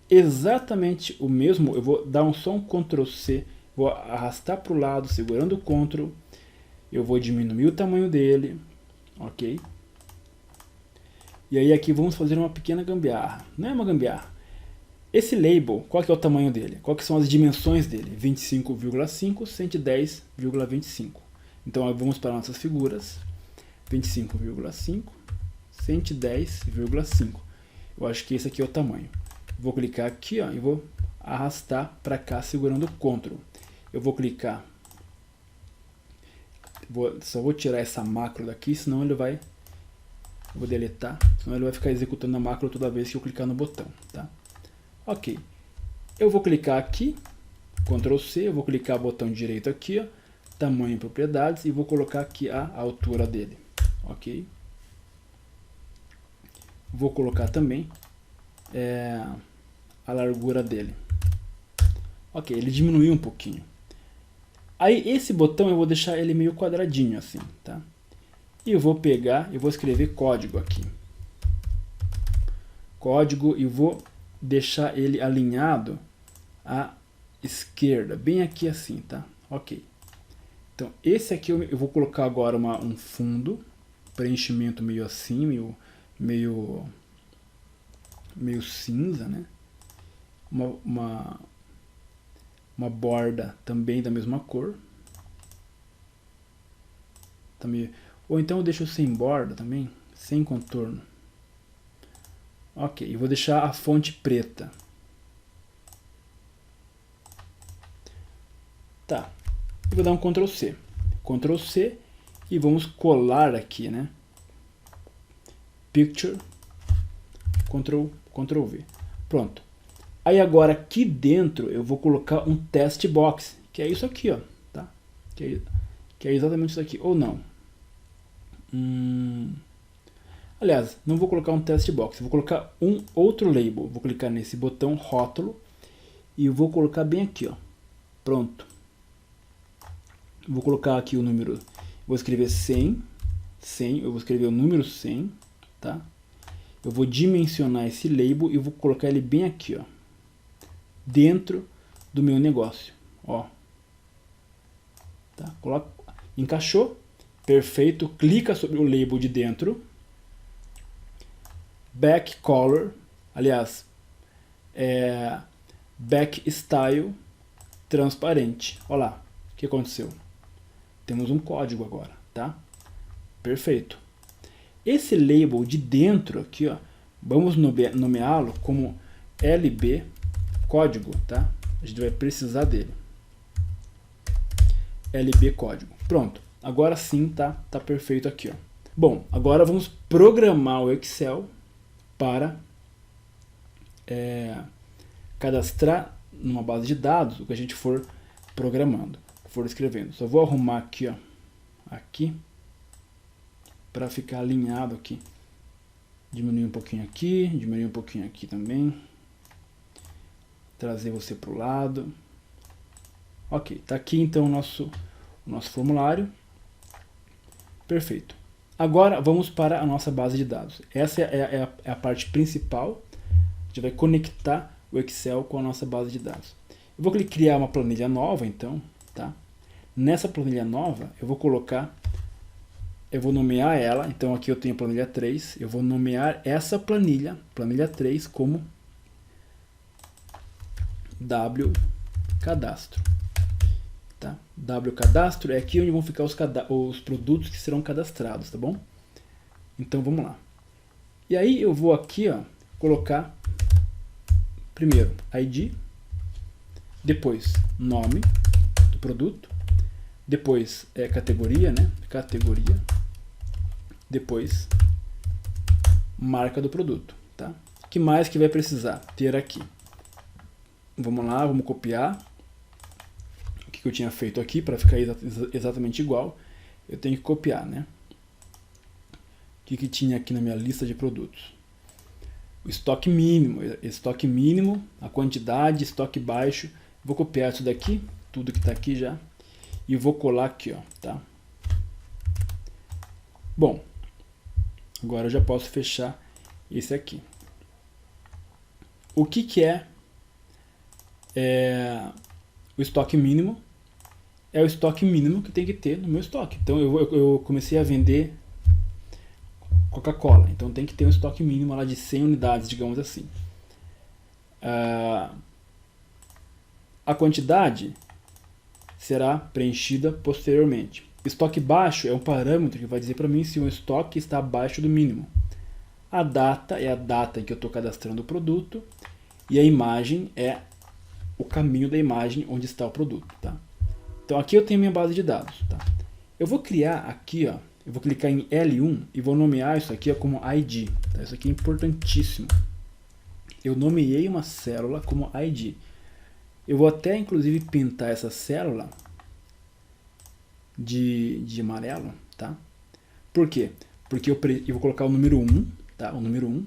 Exatamente o mesmo. Eu vou dar só um Ctrl C. Vou arrastar para o lado, segurando o Ctrl. Eu vou diminuir o tamanho dele. Ok? E aí aqui vamos fazer uma pequena gambiarra. Não é uma gambiarra. Esse label, qual que é o tamanho dele? Qual que são as dimensões dele? 25,5, 110,25. Então vamos para nossas figuras. 25,5, 110,5. Eu acho que esse aqui é o tamanho. Vou clicar aqui, ó, e vou arrastar para cá segurando o Ctrl. Eu vou clicar. Só vou tirar essa macro daqui, senão ele vai... Vou deletar, senão ele vai ficar executando a macro toda vez que eu clicar no botão, tá? Ok. Eu vou clicar aqui, Ctrl C, eu vou clicar no botão direito aqui, ó, tamanho e propriedades, e vou colocar aqui a altura dele, ok? Vou colocar também a largura dele. Ok, ele diminuiu um pouquinho. Aí esse botão eu vou deixar ele meio quadradinho assim, tá? E eu vou pegar e vou escrever código aqui. Código, e vou deixar ele alinhado à esquerda, bem aqui assim, tá? Ok. Então esse aqui eu vou colocar agora um fundo, preenchimento meio assim, meio cinza, né? Uma borda também da mesma cor. Também. Ou então eu deixo sem borda também, sem contorno. Ok, eu vou deixar a fonte preta. Tá. Eu vou dar um Ctrl C. Ctrl C e vamos colar aqui, né? Picture, Ctrl V. Pronto. Aí agora aqui dentro eu vou colocar um test box, que é isso aqui, ó, tá? Que é exatamente isso aqui, ou não. Aliás, não vou colocar um test box, vou colocar um outro label. Vou clicar nesse botão rótulo e eu vou colocar bem aqui, ó. Pronto. Vou colocar aqui o número, vou escrever 100, eu vou escrever o número 100, tá? Eu vou dimensionar esse label e vou colocar ele bem aqui, ó, dentro do meu negócio, ó. Tá? Coloca, encaixou, perfeito. Clica sobre o label de dentro, back color, aliás, back style transparente. Olha lá, o que aconteceu? Temos um código agora, tá? Perfeito. Esse label de dentro aqui, ó, vamos nomeá-lo como LB código, tá? A gente vai precisar dele. LB código. Pronto. Agora sim tá perfeito aqui, ó. Bom, agora vamos programar o Excel para cadastrar numa base de dados o que a gente for programando, for escrevendo. Só vou arrumar aqui, ó, aqui, para ficar alinhado aqui. Diminuir um pouquinho aqui, diminuir um pouquinho aqui também. Trazer você para o lado. Ok, tá aqui então o nosso formulário. Perfeito. Agora vamos para a nossa base de dados. Essa é a parte principal. A gente vai conectar o Excel com a nossa base de dados. Eu vou criar uma planilha nova, então, tá? Nessa planilha nova, eu vou nomear ela. Então aqui eu tenho a planilha 3. Eu vou nomear essa planilha 3, como W cadastro. Tá? W cadastro é aqui onde vão ficar os produtos que serão cadastrados, tá bom? Então vamos lá. E aí eu vou aqui, ó, colocar primeiro ID, depois nome do produto, depois categoria, né? Categoria, depois marca do produto, tá? O que mais que vai precisar ter aqui? Vamos lá, vamos copiar o que eu tinha feito aqui para ficar exatamente igual. Eu tenho que copiar, né? O que tinha aqui na minha lista de produtos? O estoque mínimo, a quantidade, estoque baixo. Vou copiar isso daqui, tudo que está aqui já, e vou colar aqui, ó, tá? Bom, agora eu já posso fechar esse aqui. O que é o estoque mínimo? É o estoque mínimo que tem que ter no meu estoque. Então eu comecei a vender Coca-Cola, então tem que ter um estoque mínimo lá de 100 unidades, digamos assim. A quantidade será preenchida posteriormente. Estoque baixo é um parâmetro que vai dizer para mim se o estoque está abaixo do mínimo. A data é a data em que eu estou cadastrando o produto, e a imagem é o caminho da imagem onde está o produto, tá? Então aqui eu tenho minha base de dados, tá? Eu vou criar aqui, ó, eu vou clicar em L1 e vou nomear isso aqui como ID, tá? Isso aqui é importantíssimo. Eu nomeei uma célula como ID. Eu vou até inclusive pintar essa célula de amarelo, tá? Por quê? Porque eu vou colocar o número 1, tá? O número 1.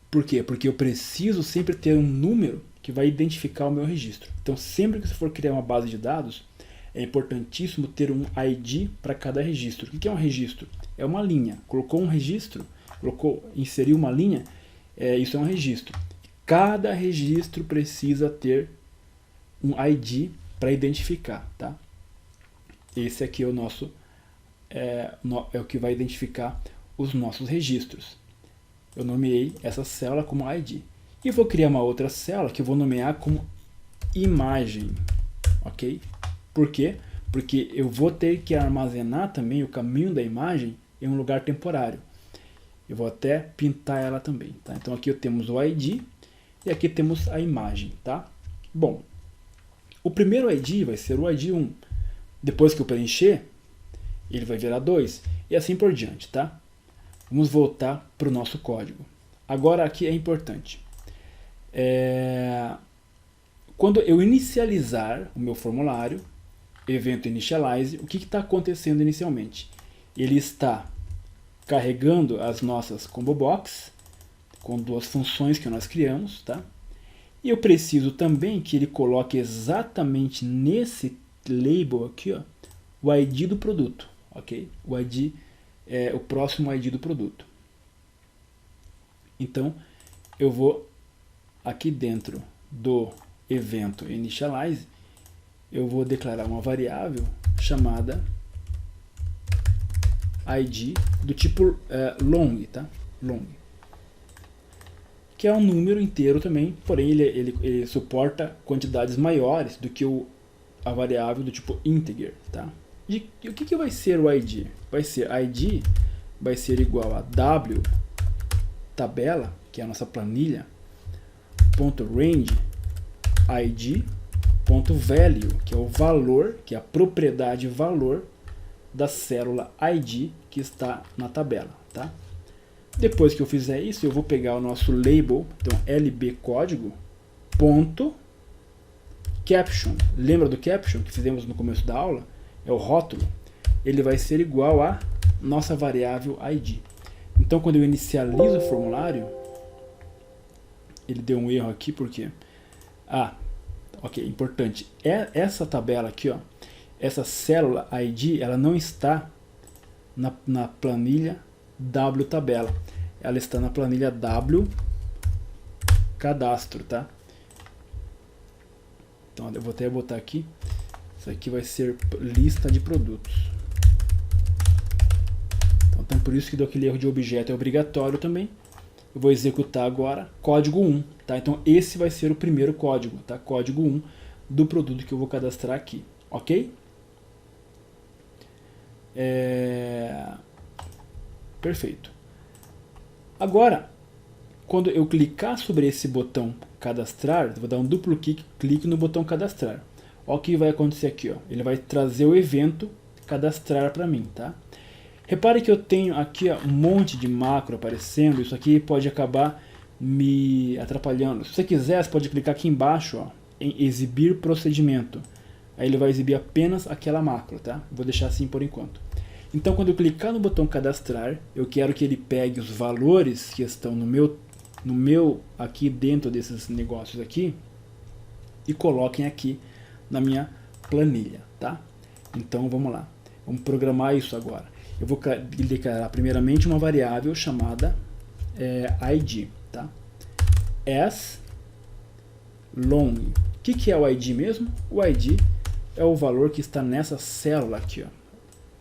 Por quê? Porque eu preciso sempre ter um número que vai identificar o meu registro. Então, sempre que você for criar uma base de dados, é importantíssimo ter um ID para cada registro. O que é um registro? É uma linha. Colocou um registro, inseriu uma linha, isso é um registro. Cada registro precisa ter um ID para identificar, tá? Esse aqui é o nosso, é o que vai identificar os nossos registros. Eu nomeei essa célula como ID. E vou criar uma outra célula que eu vou nomear como imagem, ok? Por quê? Porque eu vou ter que armazenar também o caminho da imagem em um lugar temporário. Eu vou até pintar ela também, tá? Então aqui temos o ID e aqui temos a imagem, tá? Bom, O primeiro ID vai ser o ID 1. Depois que eu preencher, ele vai virar 2. E assim por diante, tá? Vamos voltar para o nosso código. Agora aqui é importante. Quando eu inicializar o meu formulário, evento initialize, o que está acontecendo inicialmente? Ele está carregando as nossas combo box com duas funções que nós criamos, tá? E eu preciso também que ele coloque exatamente nesse label aqui, ó, o ID do produto, ok? O ID é o próximo ID do produto. Então, eu vou aqui dentro do evento initialize, eu vou declarar uma variável chamada ID do tipo long, tá? Long. Que é um número inteiro também, porém ele suporta quantidades maiores do que a variável do tipo integer, tá? E o que vai ser o ID? Vai ser ID vai ser igual a w tabela, que é a nossa planilha, ponto range ID ponto value, que é o valor, que é a propriedade valor da célula ID que está na tabela, tá? Depois que eu fizer isso, eu vou pegar o nosso label, então lb código ponto caption. Lembra do caption que fizemos no começo da aula? É o rótulo. Ele vai ser igual a nossa variável ID. Então, quando eu inicializo o formulário, ele deu um erro aqui, porque ok, importante. Essa tabela aqui, ó, essa célula ID, ela não está na planilha W tabela. Ela está na planilha W cadastro, tá? Então, eu vou até botar aqui. Isso aqui vai ser lista de produtos. Então, por isso que deu aquele erro de objeto, é obrigatório também. Eu vou executar agora código 1, tá? Então esse vai ser o primeiro código, tá? Código 1 do produto que eu vou cadastrar aqui, ok? Perfeito. Agora, quando eu clicar sobre esse botão cadastrar, eu vou dar um duplo clique no botão cadastrar. Olha o que vai acontecer aqui, ó. Ele vai trazer o evento cadastrar para mim, tá? Repare que eu tenho aqui, ó, um monte de macro aparecendo. Isso aqui pode acabar me atrapalhando. Se você quiser, você pode clicar aqui embaixo, ó, em exibir procedimento. Aí ele vai exibir apenas aquela macro, tá? Vou deixar assim por enquanto. Então, quando eu clicar no botão cadastrar, eu quero que ele pegue os valores que estão no meu aqui dentro desses negócios aqui e coloquem aqui na minha planilha, tá? Então, vamos lá. Vamos programar isso agora. Eu vou declarar primeiramente uma variável chamada ID, tá? As long. O que é o ID mesmo? O ID é o valor que está nessa célula aqui, ó.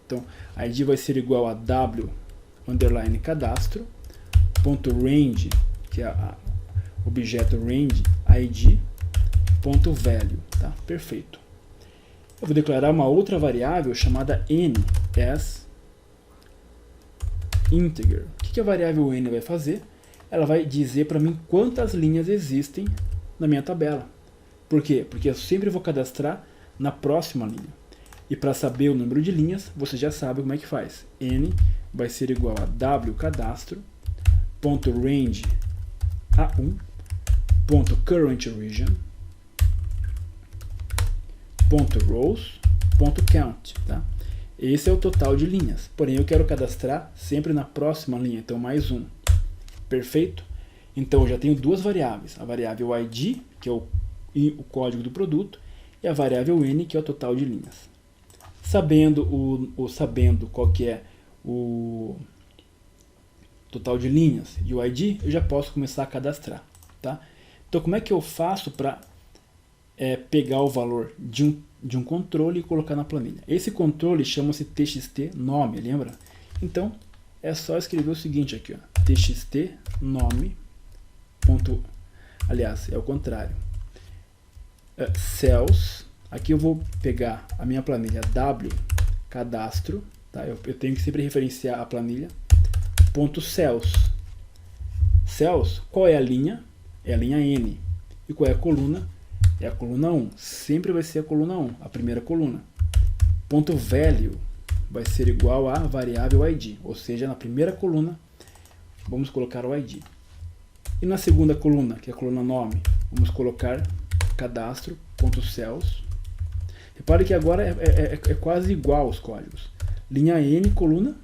Então, ID vai ser igual a w underline cadastro ponto range, que é o objeto range ID ponto value, tá? Perfeito. Eu vou declarar uma outra variável chamada n as integer. O que a variável n vai fazer? Ela vai dizer para mim quantas linhas existem na minha tabela. Por quê? Porque eu sempre vou cadastrar na próxima linha. E para saber o número de linhas, você já sabe como é que faz. N vai ser igual a w cadastro ponto range a1 ponto current region ponto rows ponto count, tá? Esse é o total de linhas. Porém, eu quero cadastrar sempre na próxima linha, então mais um. Perfeito? Então eu já tenho duas variáveis, a variável ID, que é o código do produto, e a variável n, que é o total de linhas. Sabendo qual que é o total de linhas e o ID, eu já posso começar a cadastrar, tá? Então como é que eu faço para pegar o valor de um controle e colocar na planilha? Esse controle chama-se txt nome, lembra? Então é só escrever o seguinte aqui, ó, txt nome aliás, é o contrário, cells. Aqui eu vou pegar a minha planilha w cadastro, tá? Eu tenho que sempre referenciar a planilha, ponto cells. Cells, qual é a linha? É a linha n. E qual é a coluna? É a coluna 1. Sempre vai ser a coluna 1, a primeira coluna. Ponto value vai ser igual a variável ID. Ou seja, na primeira coluna, vamos colocar o ID. E na segunda coluna, que é a coluna nome, vamos colocar cadastro.cells. Repare que agora é quase igual os códigos. Linha N, coluna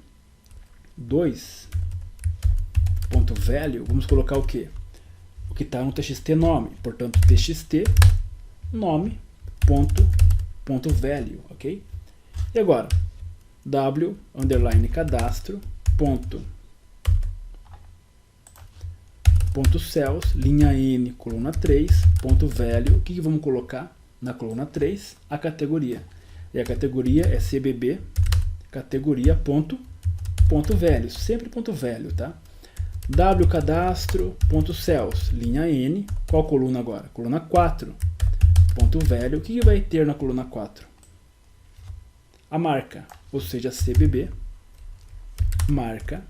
2. Ponto value, vamos colocar o quê? O que está no txt nome. Portanto, txt nome ponto value, ok? E agora, w underline cadastro ponto cells, linha N, coluna 3, ponto value. O que vamos colocar na coluna 3? A categoria. E a categoria é CBB, categoria ponto value, sempre ponto value, tá? W cadastro ponto cells, linha N, qual coluna agora? Coluna 4, ponto value. O que vai ter na coluna 4? A marca, ou seja, CBB, marca,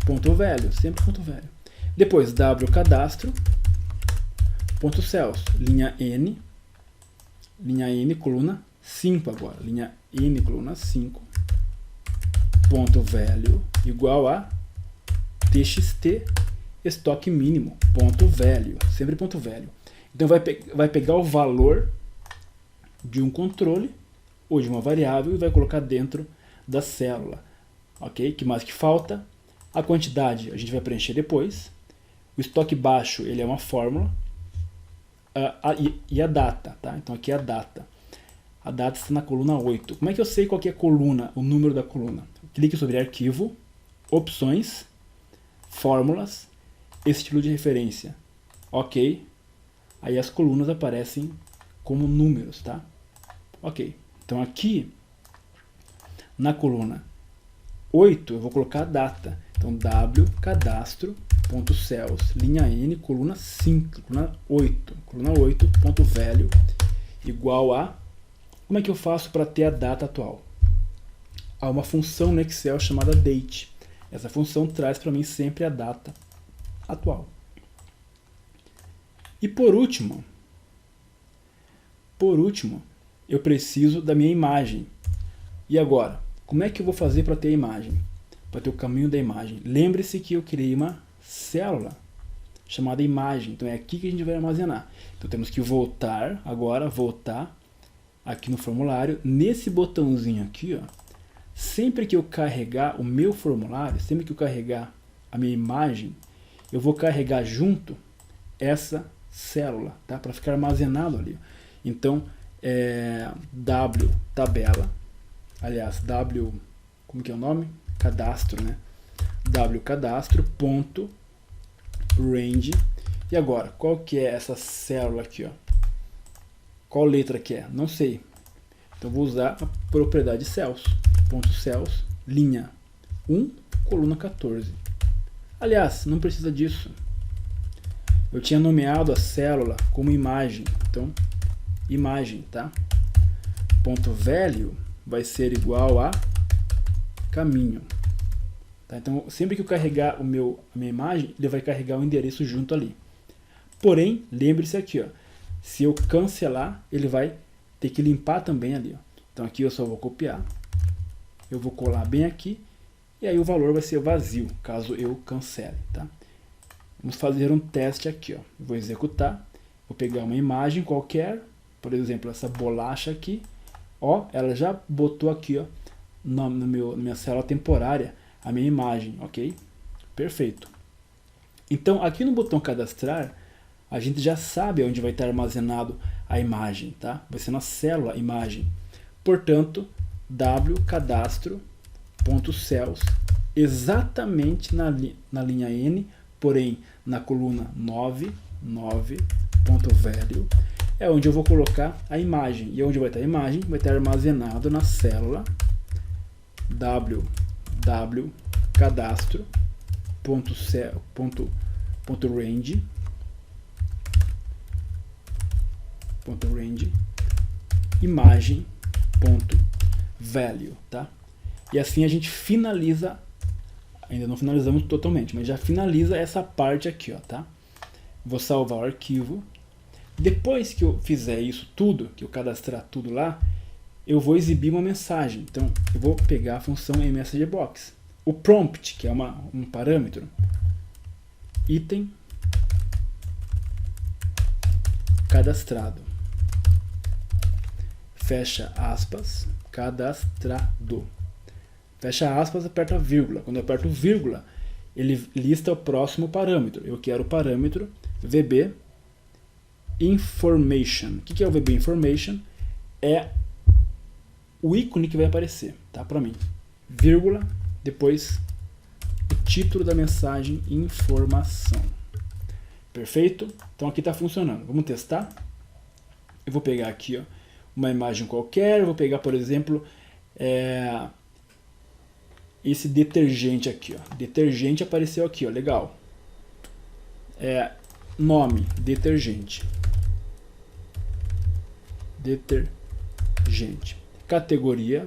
ponto value, sempre ponto value. Depois, W cadastro, ponto cells, linha N, coluna 5 agora, linha N, coluna 5, ponto value, igual a txt estoque mínimo, ponto value, sempre ponto value. Então vai pegar o valor de um controle ou de uma variável e vai colocar dentro da célula. Ok? Que mais que falta? A quantidade a gente vai preencher depois. O estoque baixo ele é uma fórmula. E a data, tá? Então aqui é a data. A data está na coluna 8. Como é que eu sei qual que é a coluna, o número da coluna? Clique sobre arquivo, opções, fórmulas, estilo de referência. Ok. Aí as colunas aparecem como números, tá? Ok. Então aqui, na coluna 8, eu vou colocar a data. Então w cadastro.cells, linha N, coluna 5, coluna 8, ponto value, igual a... Como é que eu faço para ter a data atual? Há uma função no Excel chamada date. Essa função traz para mim sempre a data atual. E por último, eu preciso da minha imagem. E agora, como é que eu vou fazer para ter a imagem? Para ter o caminho da imagem. Lembre-se que eu criei uma célula chamada imagem. Então é aqui que a gente vai armazenar. Então temos que voltar aqui no formulário, nesse botãozinho aqui, ó. Sempre que eu carregar o meu formulário, sempre que eu carregar a minha imagem, eu vou carregar junto essa célula, tá? Para ficar armazenado ali. Então, W tabela, aliás, W, como que é o nome? Cadastro, né? W cadastro ponto range. E agora, qual que é essa célula aqui, ó? Qual letra que é? Não sei. Então vou usar a propriedade cells, ponto cells, linha 1, coluna 14. Aliás, não precisa disso. Eu tinha nomeado a célula como imagem. Então, imagem, tá? Ponto value vai ser igual a caminho. Tá? Então, sempre que eu carregar a minha imagem, ele vai carregar o endereço junto ali. Porém, lembre-se aqui, ó, se eu cancelar, ele vai ter que limpar também ali. Ó. Então aqui eu só vou copiar, eu vou colar bem aqui, e aí o valor vai ser vazio, caso eu cancele. Tá? Vamos fazer um teste aqui. Ó. Vou executar, vou pegar uma imagem qualquer, por exemplo, essa bolacha aqui. Ó, ela já botou aqui, ó, na minha célula temporária, a minha imagem, ok? Perfeito. Então, aqui no botão cadastrar, a gente já sabe onde vai estar armazenado a imagem, tá? Vai ser na célula imagem. Portanto, w cadastro.cells, exatamente na linha N, porém na coluna 9, ponto value, é onde eu vou colocar a imagem. E onde vai estar a imagem? Vai estar armazenado na célula w cadastro.range imagem.value, tá? E assim a gente finaliza, ainda não finalizamos totalmente, mas já finaliza essa parte aqui, ó, tá? Vou salvar o arquivo. Depois que eu fizer isso tudo, que eu cadastrar tudo lá, eu vou exibir uma mensagem. Então, eu vou pegar a função messagebox. O prompt, que é um parâmetro, item cadastrado. Fecha aspas, cadastrado. Fecha aspas, aperta vírgula. Quando eu aperto vírgula, ele lista o próximo parâmetro. Eu quero o parâmetro VB Information. O que é o VB Information? É o ícone que vai aparecer, tá? Para mim. Vírgula, depois o título da mensagem, informação. Perfeito? Então aqui está funcionando. Vamos testar? Eu vou pegar aqui, ó, uma imagem qualquer. Eu vou pegar, por exemplo, esse detergente aqui, ó. Detergente apareceu aqui, ó. Legal. Nome, detergente. Detergente. Categoria,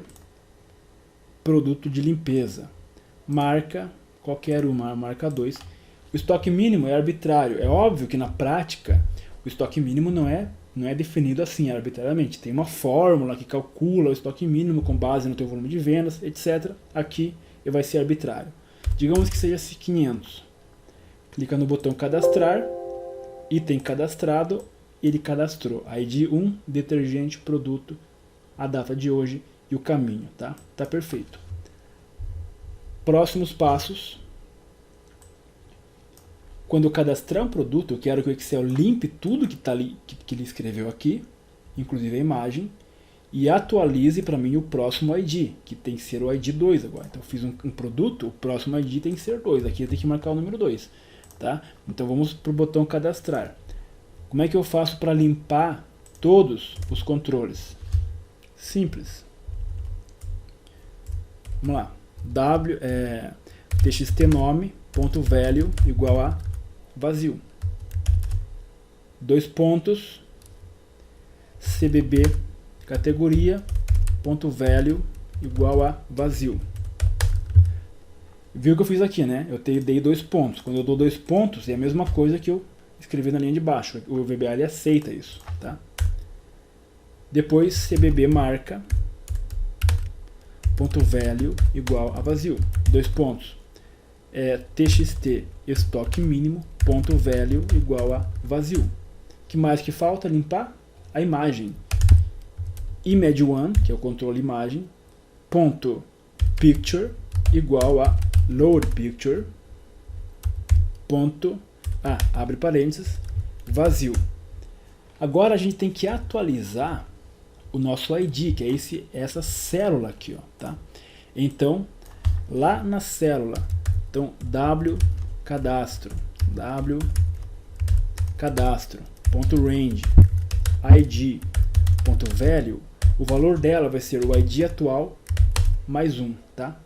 produto de limpeza. Marca, qualquer uma, marca 2. O estoque mínimo é arbitrário. É óbvio que na prática o estoque mínimo não é definido assim arbitrariamente. Tem uma fórmula que calcula o estoque mínimo com base no teu volume de vendas, etc. Aqui vai ser arbitrário. Digamos que seja 500. Clica no botão cadastrar, item cadastrado, ele cadastrou. ID 1, detergente, produto, a data de hoje e o caminho, tá? Tá perfeito. Próximos passos. Quando eu cadastrar um produto, eu quero que o Excel limpe tudo que tá ali, que ele escreveu aqui, inclusive a imagem, e atualize para mim o próximo ID, que tem que ser o ID 2 agora. Então eu fiz um produto, o próximo ID tem que ser 2. Aqui eu tenho que marcar o número 2, tá? Então vamos para o botão cadastrar. Como é que eu faço para limpar todos os controles? Simples. Vamos lá. txt nome.value igual a vazio. 2 pontos. cbb categoria ponto value igual a vazio. Viu o que eu fiz aqui, né? Eu dei 2 pontos. Quando eu dou 2 pontos, é a mesma coisa que eu escrevi na linha de baixo. O VBA ele aceita isso, tá? Depois cbb marca ponto value igual a vazio. 2 pontos. txt estoque mínimo ponto value igual a vazio. Que mais que falta? Limpar a imagem. Image1, que é o controle imagem, ponto picture igual a load picture, ponto, abre parênteses, vazio. Agora a gente tem que atualizar o nosso ID, que é essa célula aqui, ó, tá? Então, lá na célula, então cadastro.range id.value, o valor dela vai ser o ID atual mais 1, tá?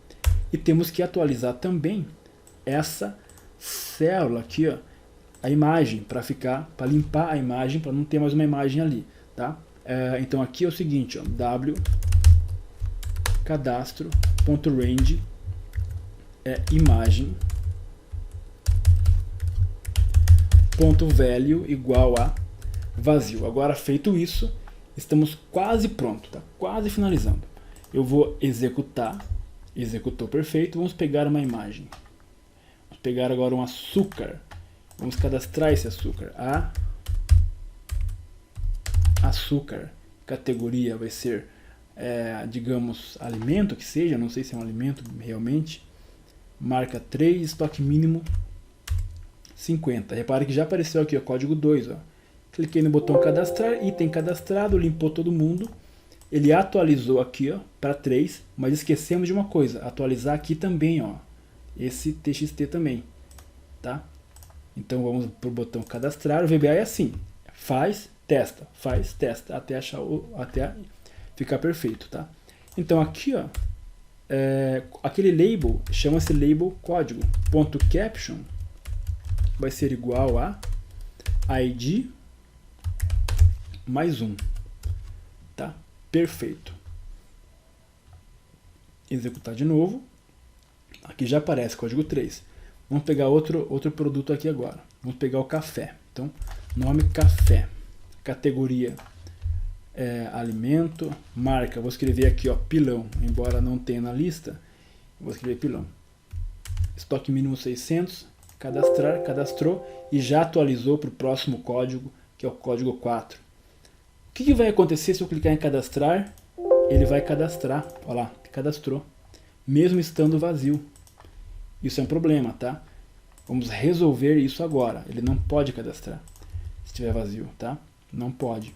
E temos que atualizar também essa célula aqui, ó, a imagem, para limpar a imagem, para não ter mais uma imagem ali, tá? Então aqui é o seguinte, ó, cadastro.range imagem.value igual a vazio. Agora feito isso, estamos quase pronto, tá? Quase finalizando. Eu vou executar, executou perfeito. Vamos pegar uma imagem. Vamos pegar agora um açúcar. Vamos cadastrar esse açúcar. Açúcar, categoria vai ser, digamos, alimento, que seja, não sei se é um alimento realmente. Marca 3, estoque mínimo 50. Repare que já apareceu aqui o código 2, ó. Cliquei no botão cadastrar, item cadastrado, limpou todo mundo. Ele atualizou aqui, ó, para 3, mas esquecemos de uma coisa, atualizar aqui também, ó, esse TXT também, tá? Então vamos pro botão cadastrar. O VBA é assim, faz, testa, até ficar perfeito, tá? Então aqui, ó, aquele label, chama-se label código, ponto caption vai ser igual a ID mais 1, tá? Perfeito. Executar de novo. Aqui já aparece código 3. Vamos pegar outro produto aqui agora. Vamos pegar o café. Então, nome café. categoria alimento, marca, vou escrever aqui, ó, pilão, embora não tenha na lista, vou escrever pilão. Estoque mínimo 600, cadastrar, cadastrou e já atualizou para o próximo código, que é o código 4. O que vai acontecer se eu clicar em cadastrar? Ele vai cadastrar, olha lá, cadastrou, mesmo estando vazio. Isso é um problema, tá? Vamos resolver isso agora. Ele não pode cadastrar se estiver vazio, tá? Não pode.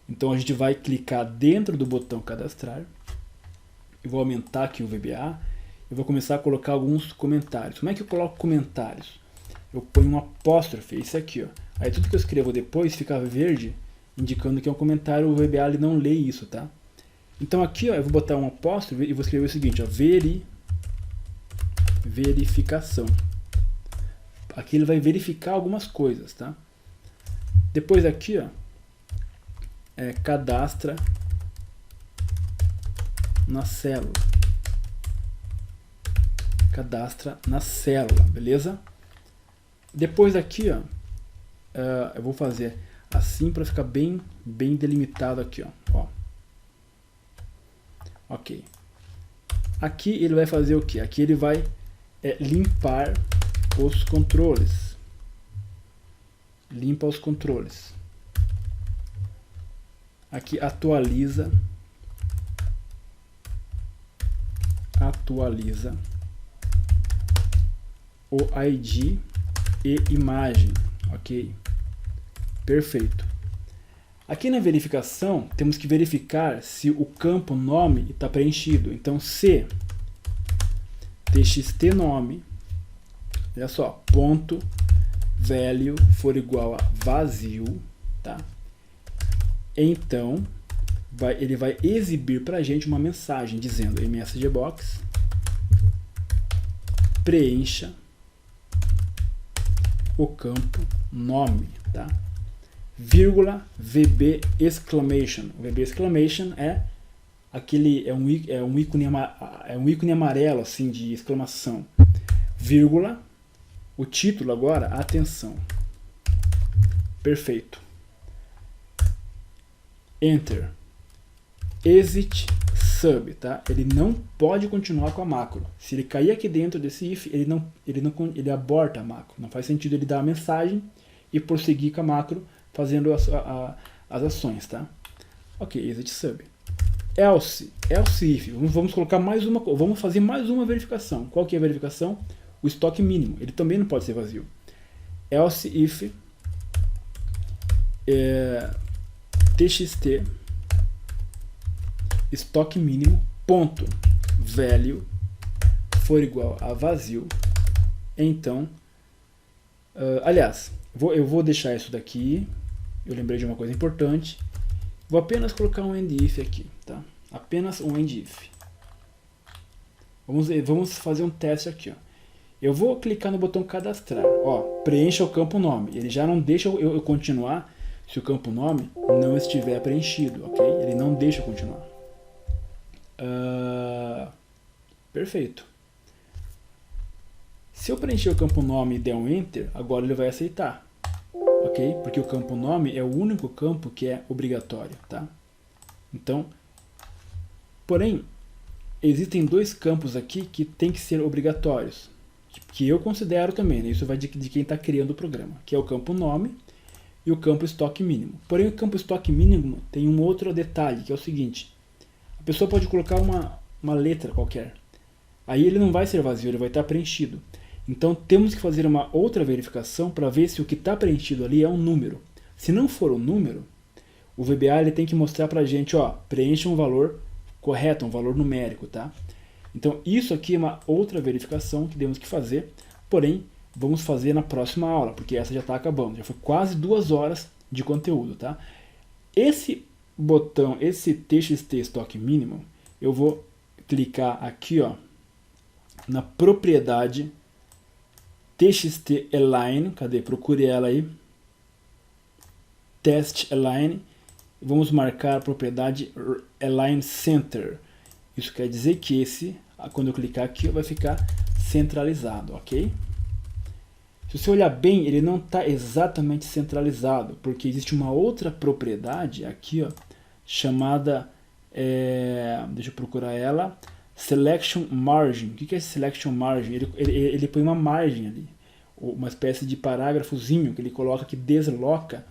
Então a gente vai clicar dentro do botão cadastrar. Eu vou aumentar aqui o VBA. Eu vou começar a colocar alguns comentários. Como é que eu coloco comentários? Eu ponho um apóstrofe, esse aqui, ó. Aí tudo que eu escrevo depois fica verde, indicando que é um comentário. O VBA ele não lê isso, tá? Então aqui, ó, eu vou botar um apóstrofe e vou escrever o seguinte, ó, verificação. Aqui ele vai verificar algumas coisas, tá? Depois aqui, ó, cadastra na célula. Cadastra na célula, beleza? Depois aqui, ó, eu vou fazer assim para ficar bem delimitado aqui, ó. Ok. Aqui ele vai fazer o que? Aqui ele vai limpar os controles. Limpa os controles. Aqui atualiza o ID e imagem, ok? Perfeito. Aqui na verificação temos que verificar se o campo nome está preenchido. Então se txt nome, olha só, ponto value for igual a vazio, tá? Então ele vai exibir para a gente uma mensagem dizendo msgbox preencha o campo nome, tá? Vírgula VB exclamation. O VB exclamation é um ícone amarelo assim de exclamação. Vírgula, o título agora, atenção. Perfeito. Enter. Exit sub, tá? Ele não pode continuar com a macro. Se ele cair aqui dentro desse if, ele aborta a macro. Não faz sentido ele dar a mensagem e prosseguir com a macro fazendo as ações, tá? Ok, exit sub. Else if. Vamos colocar mais uma, vamos fazer mais uma verificação. Qual que é a verificação? O estoque mínimo. Ele também não pode ser vazio. Else if txt estoque mínimo ponto value for igual a vazio. Então, aliás, eu vou deixar isso daqui. Eu lembrei de uma coisa importante. Vou apenas colocar um end if aqui, tá? Apenas um end if. Vamos fazer um teste aqui, ó. Eu vou clicar no botão cadastrar, ó, preencha o campo nome. Ele já não deixa eu continuar se o campo nome não estiver preenchido, ok? Ele não deixa eu continuar. Perfeito. Se eu preencher o campo nome e der um enter, agora ele vai aceitar, ok? Porque o campo nome é o único campo que é obrigatório, tá? Então, porém, existem dois campos aqui que tem que ser obrigatórios, que eu considero também, né? Isso vai de quem está criando o programa, que é o campo nome e o campo estoque mínimo. Porém, o campo estoque mínimo tem um outro detalhe, que é o seguinte: a pessoa pode colocar uma letra qualquer, aí ele não vai ser vazio, ele vai estar preenchido. Então temos que fazer uma outra verificação para ver se o que está preenchido ali é um número. Se não for um número, o VBA ele tem que mostrar para a gente, ó, preencha um valor correto, um valor numérico, tá? Então isso aqui é uma outra verificação que temos que fazer, porém vamos fazer na próxima aula, porque essa já está acabando, já foi quase 2 horas de conteúdo, tá? Esse botão, esse txt estoque mínimo, eu vou clicar aqui, ó, na propriedade txt align, cadê? Procure ela aí, test align, vamos marcar a propriedade align center. Isso quer dizer que quando eu clicar aqui, vai ficar centralizado, ok? Se você olhar bem, ele não está exatamente centralizado, porque existe uma outra propriedade aqui, ó, chamada, deixa eu procurar ela, Selection Margin. O que é esse Selection Margin? Ele põe uma margem ali, uma espécie de parágrafozinho que ele coloca que desloca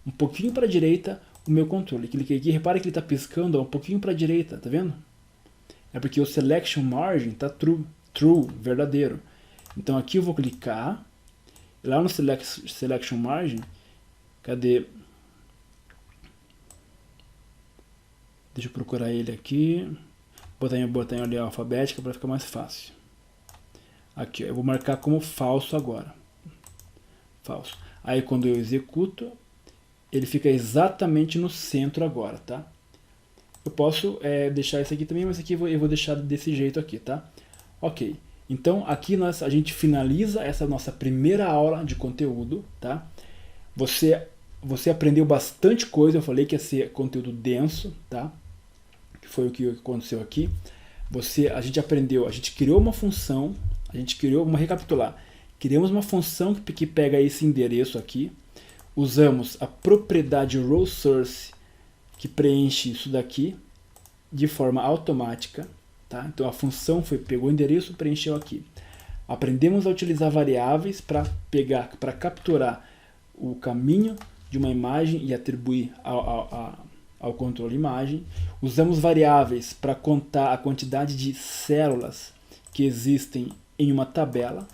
um pouquinho para a direita o meu controle. Cliquei aqui, repara que ele está piscando um pouquinho para a direita, tá vendo? É porque o Selection Margin está true, verdadeiro. Então aqui eu vou clicar, lá no Selection Margin, cadê? Deixa eu procurar ele aqui, botar em ordem alfabética para ficar mais fácil. Aqui, ó, eu vou marcar como falso agora. Falso. Aí quando eu executo, ele fica exatamente no centro agora, tá? Eu posso deixar esse aqui também, mas aqui eu vou deixar desse jeito aqui, tá? Ok. Então aqui a gente finaliza essa nossa primeira aula de conteúdo, tá? Você aprendeu bastante coisa, eu falei que ia ser conteúdo denso, tá? Que foi o que aconteceu aqui. A gente aprendeu, a gente criou uma função, vamos recapitular. Criamos uma função que pega esse endereço aqui, usamos a propriedade rowSource que preenche isso daqui de forma automática. Tá? Então a função pegou o endereço e preencheu aqui. Aprendemos a utilizar variáveis para capturar o caminho de uma imagem e atribuir ao controle imagem. Usamos variáveis para contar a quantidade de células que existem em uma tabela,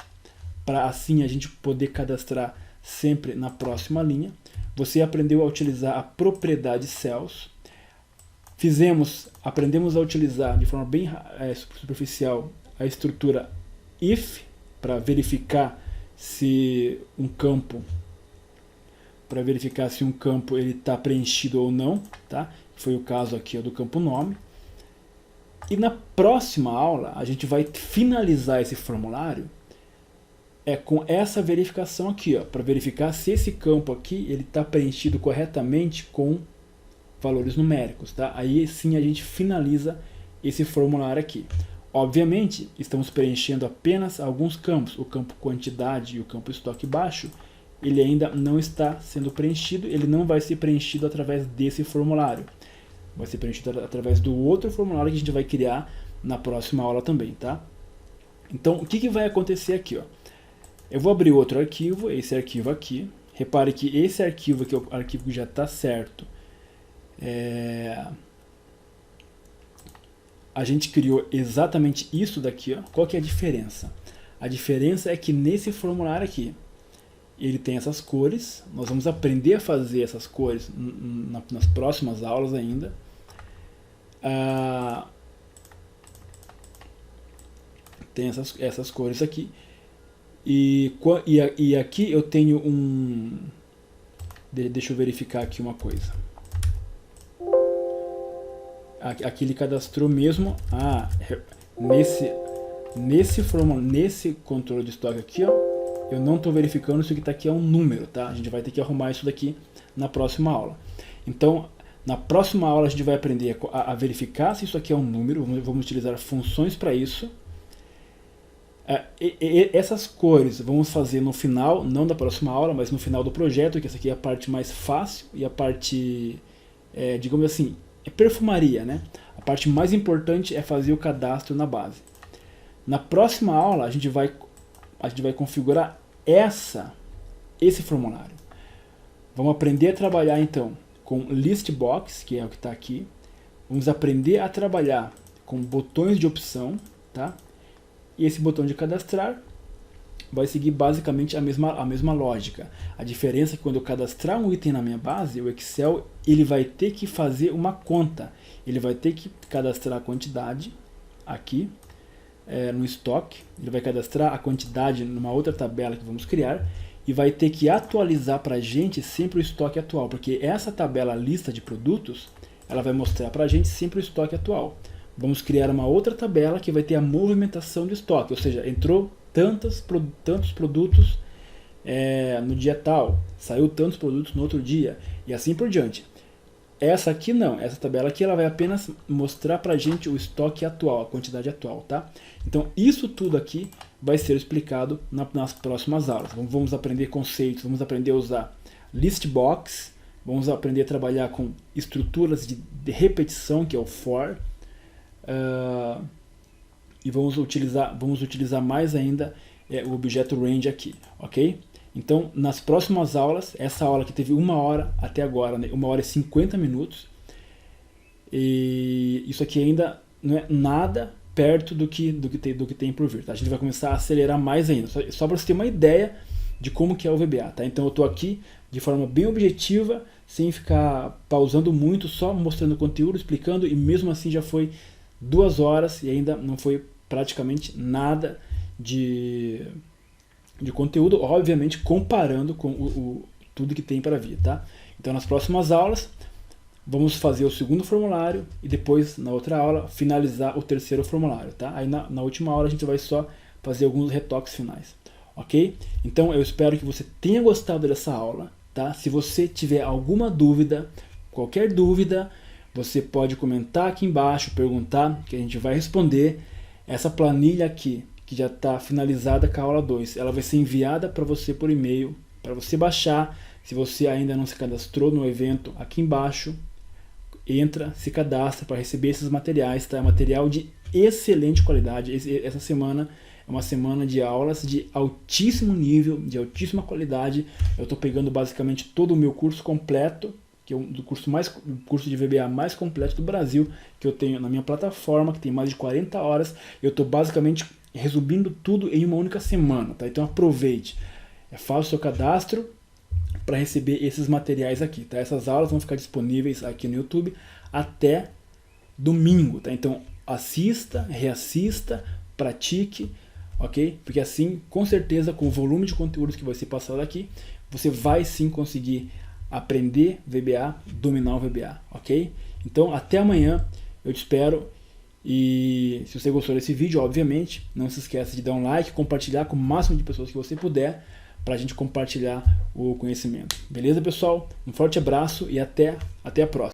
para assim a gente poder cadastrar sempre na próxima linha. Você aprendeu a utilizar a propriedade cells. Aprendemos a utilizar de forma bem superficial a estrutura if para verificar se um campo ele está preenchido ou não, tá? Foi o caso aqui do campo nome. E na próxima aula a gente vai finalizar esse formulário com essa verificação aqui, para verificar se esse campo aqui ele está preenchido corretamente com valores numéricos, tá? Aí sim a gente finaliza esse formulário aqui. Obviamente, estamos preenchendo apenas alguns campos. O campo quantidade e o campo estoque baixo, ele ainda não está sendo preenchido, ele não vai ser preenchido através desse formulário. Vai ser preenchido através do outro formulário que a gente vai criar na próxima aula também, tá? Então, o que vai acontecer aqui, ó? Eu vou abrir outro arquivo, esse arquivo aqui. Repare que esse arquivo aqui é o arquivo que já está certo. A gente criou exatamente isso daqui, ó. Qual que é a diferença? A diferença é que nesse formulário aqui, ele tem essas cores. Nós vamos aprender a fazer essas cores nas próximas aulas ainda. Tem essas cores aqui. E aqui eu tenho deixa eu verificar aqui uma coisa. Aqui ele cadastrou mesmo nesse controle de estoque aqui, ó, eu não estou verificando se o que está aqui é um número, tá? A gente vai ter que arrumar isso daqui na próxima aula. Então, na próxima aula a gente vai aprender a verificar se isso aqui é um número, vamos utilizar funções para isso. Essas cores vamos fazer no final, não da próxima aula, mas no final do projeto, que essa aqui é a parte mais fácil e a parte, digamos assim, é perfumaria, né? A parte mais importante é fazer o cadastro na base. Na próxima aula a gente vai configurar esse formulário. Vamos aprender a trabalhar então com listbox, que é o que está aqui. Vamos aprender a trabalhar com botões de opção, tá? E esse botão de cadastrar vai seguir basicamente a mesma lógica. A diferença é que quando eu cadastrar um item na minha base, o Excel ele vai ter que fazer uma conta. Ele vai ter que cadastrar a quantidade aqui no estoque. Ele vai cadastrar a quantidade numa outra tabela que vamos criar e vai ter que atualizar para a gente sempre o estoque atual, porque essa tabela lista de produtos ela vai mostrar para a gente sempre o estoque atual. Vamos criar uma outra tabela que vai ter a movimentação do estoque, ou seja, entrou tantos produtos no dia tal, saiu tantos produtos no outro dia, e assim por diante. Essa aqui não, essa tabela aqui ela vai apenas mostrar pra gente o estoque atual, a quantidade atual, tá? Então isso tudo aqui vai ser explicado nas próximas aulas. Vamos aprender conceitos, vamos aprender a usar list box, vamos aprender a trabalhar com estruturas de repetição, que é o for, e vamos utilizar mais ainda o objeto range aqui, ok? Então, nas próximas aulas, essa aula que teve 1 hora até agora, né, 1 hora e 50 minutos, e isso aqui ainda não é nada perto do que tem por vir, tá? A gente vai começar a acelerar mais ainda, só para você ter uma ideia de como que é o VBA, tá? Então eu estou aqui de forma bem objetiva, sem ficar pausando muito, só mostrando o conteúdo, explicando, e mesmo assim já foi 2 horas e ainda não foi praticamente nada de conteúdo, obviamente comparando com tudo que tem para vir, tá? Então nas próximas aulas vamos fazer o segundo formulário e depois na outra aula finalizar o terceiro formulário, tá? Aí na última aula a gente vai só fazer alguns retoques finais, ok? Então eu espero que você tenha gostado dessa aula, tá? Se você tiver alguma dúvida, qualquer dúvida, você pode comentar aqui embaixo, perguntar, que a gente vai responder. Essa planilha aqui, que já está finalizada com a aula 2, ela vai ser enviada para você por e-mail, para você baixar. Se você ainda não se cadastrou no evento, aqui embaixo, entra, se cadastra para receber esses materiais, tá? É material de excelente qualidade. Essa semana é uma semana de aulas de altíssimo nível, de altíssima qualidade. Eu estou pegando basicamente todo o meu curso completo, que é o curso de VBA mais completo do Brasil, que eu tenho na minha plataforma, que tem mais de 40 horas. Eu estou basicamente resumindo tudo em uma única semana, tá? Então aproveite, faça o seu cadastro para receber esses materiais aqui, tá? Essas aulas vão ficar disponíveis aqui no YouTube até domingo, tá? Então assista, reassista, pratique, ok? Porque assim, com certeza, com o volume de conteúdos que vai ser passado aqui, você vai sim conseguir aprender VBA, dominar o VBA, ok? Então até amanhã, eu te espero. E se você gostou desse vídeo, obviamente, não se esqueça de dar um like, compartilhar com o máximo de pessoas que você puder, para a gente compartilhar o conhecimento. Beleza, pessoal? Um forte abraço e até a próxima.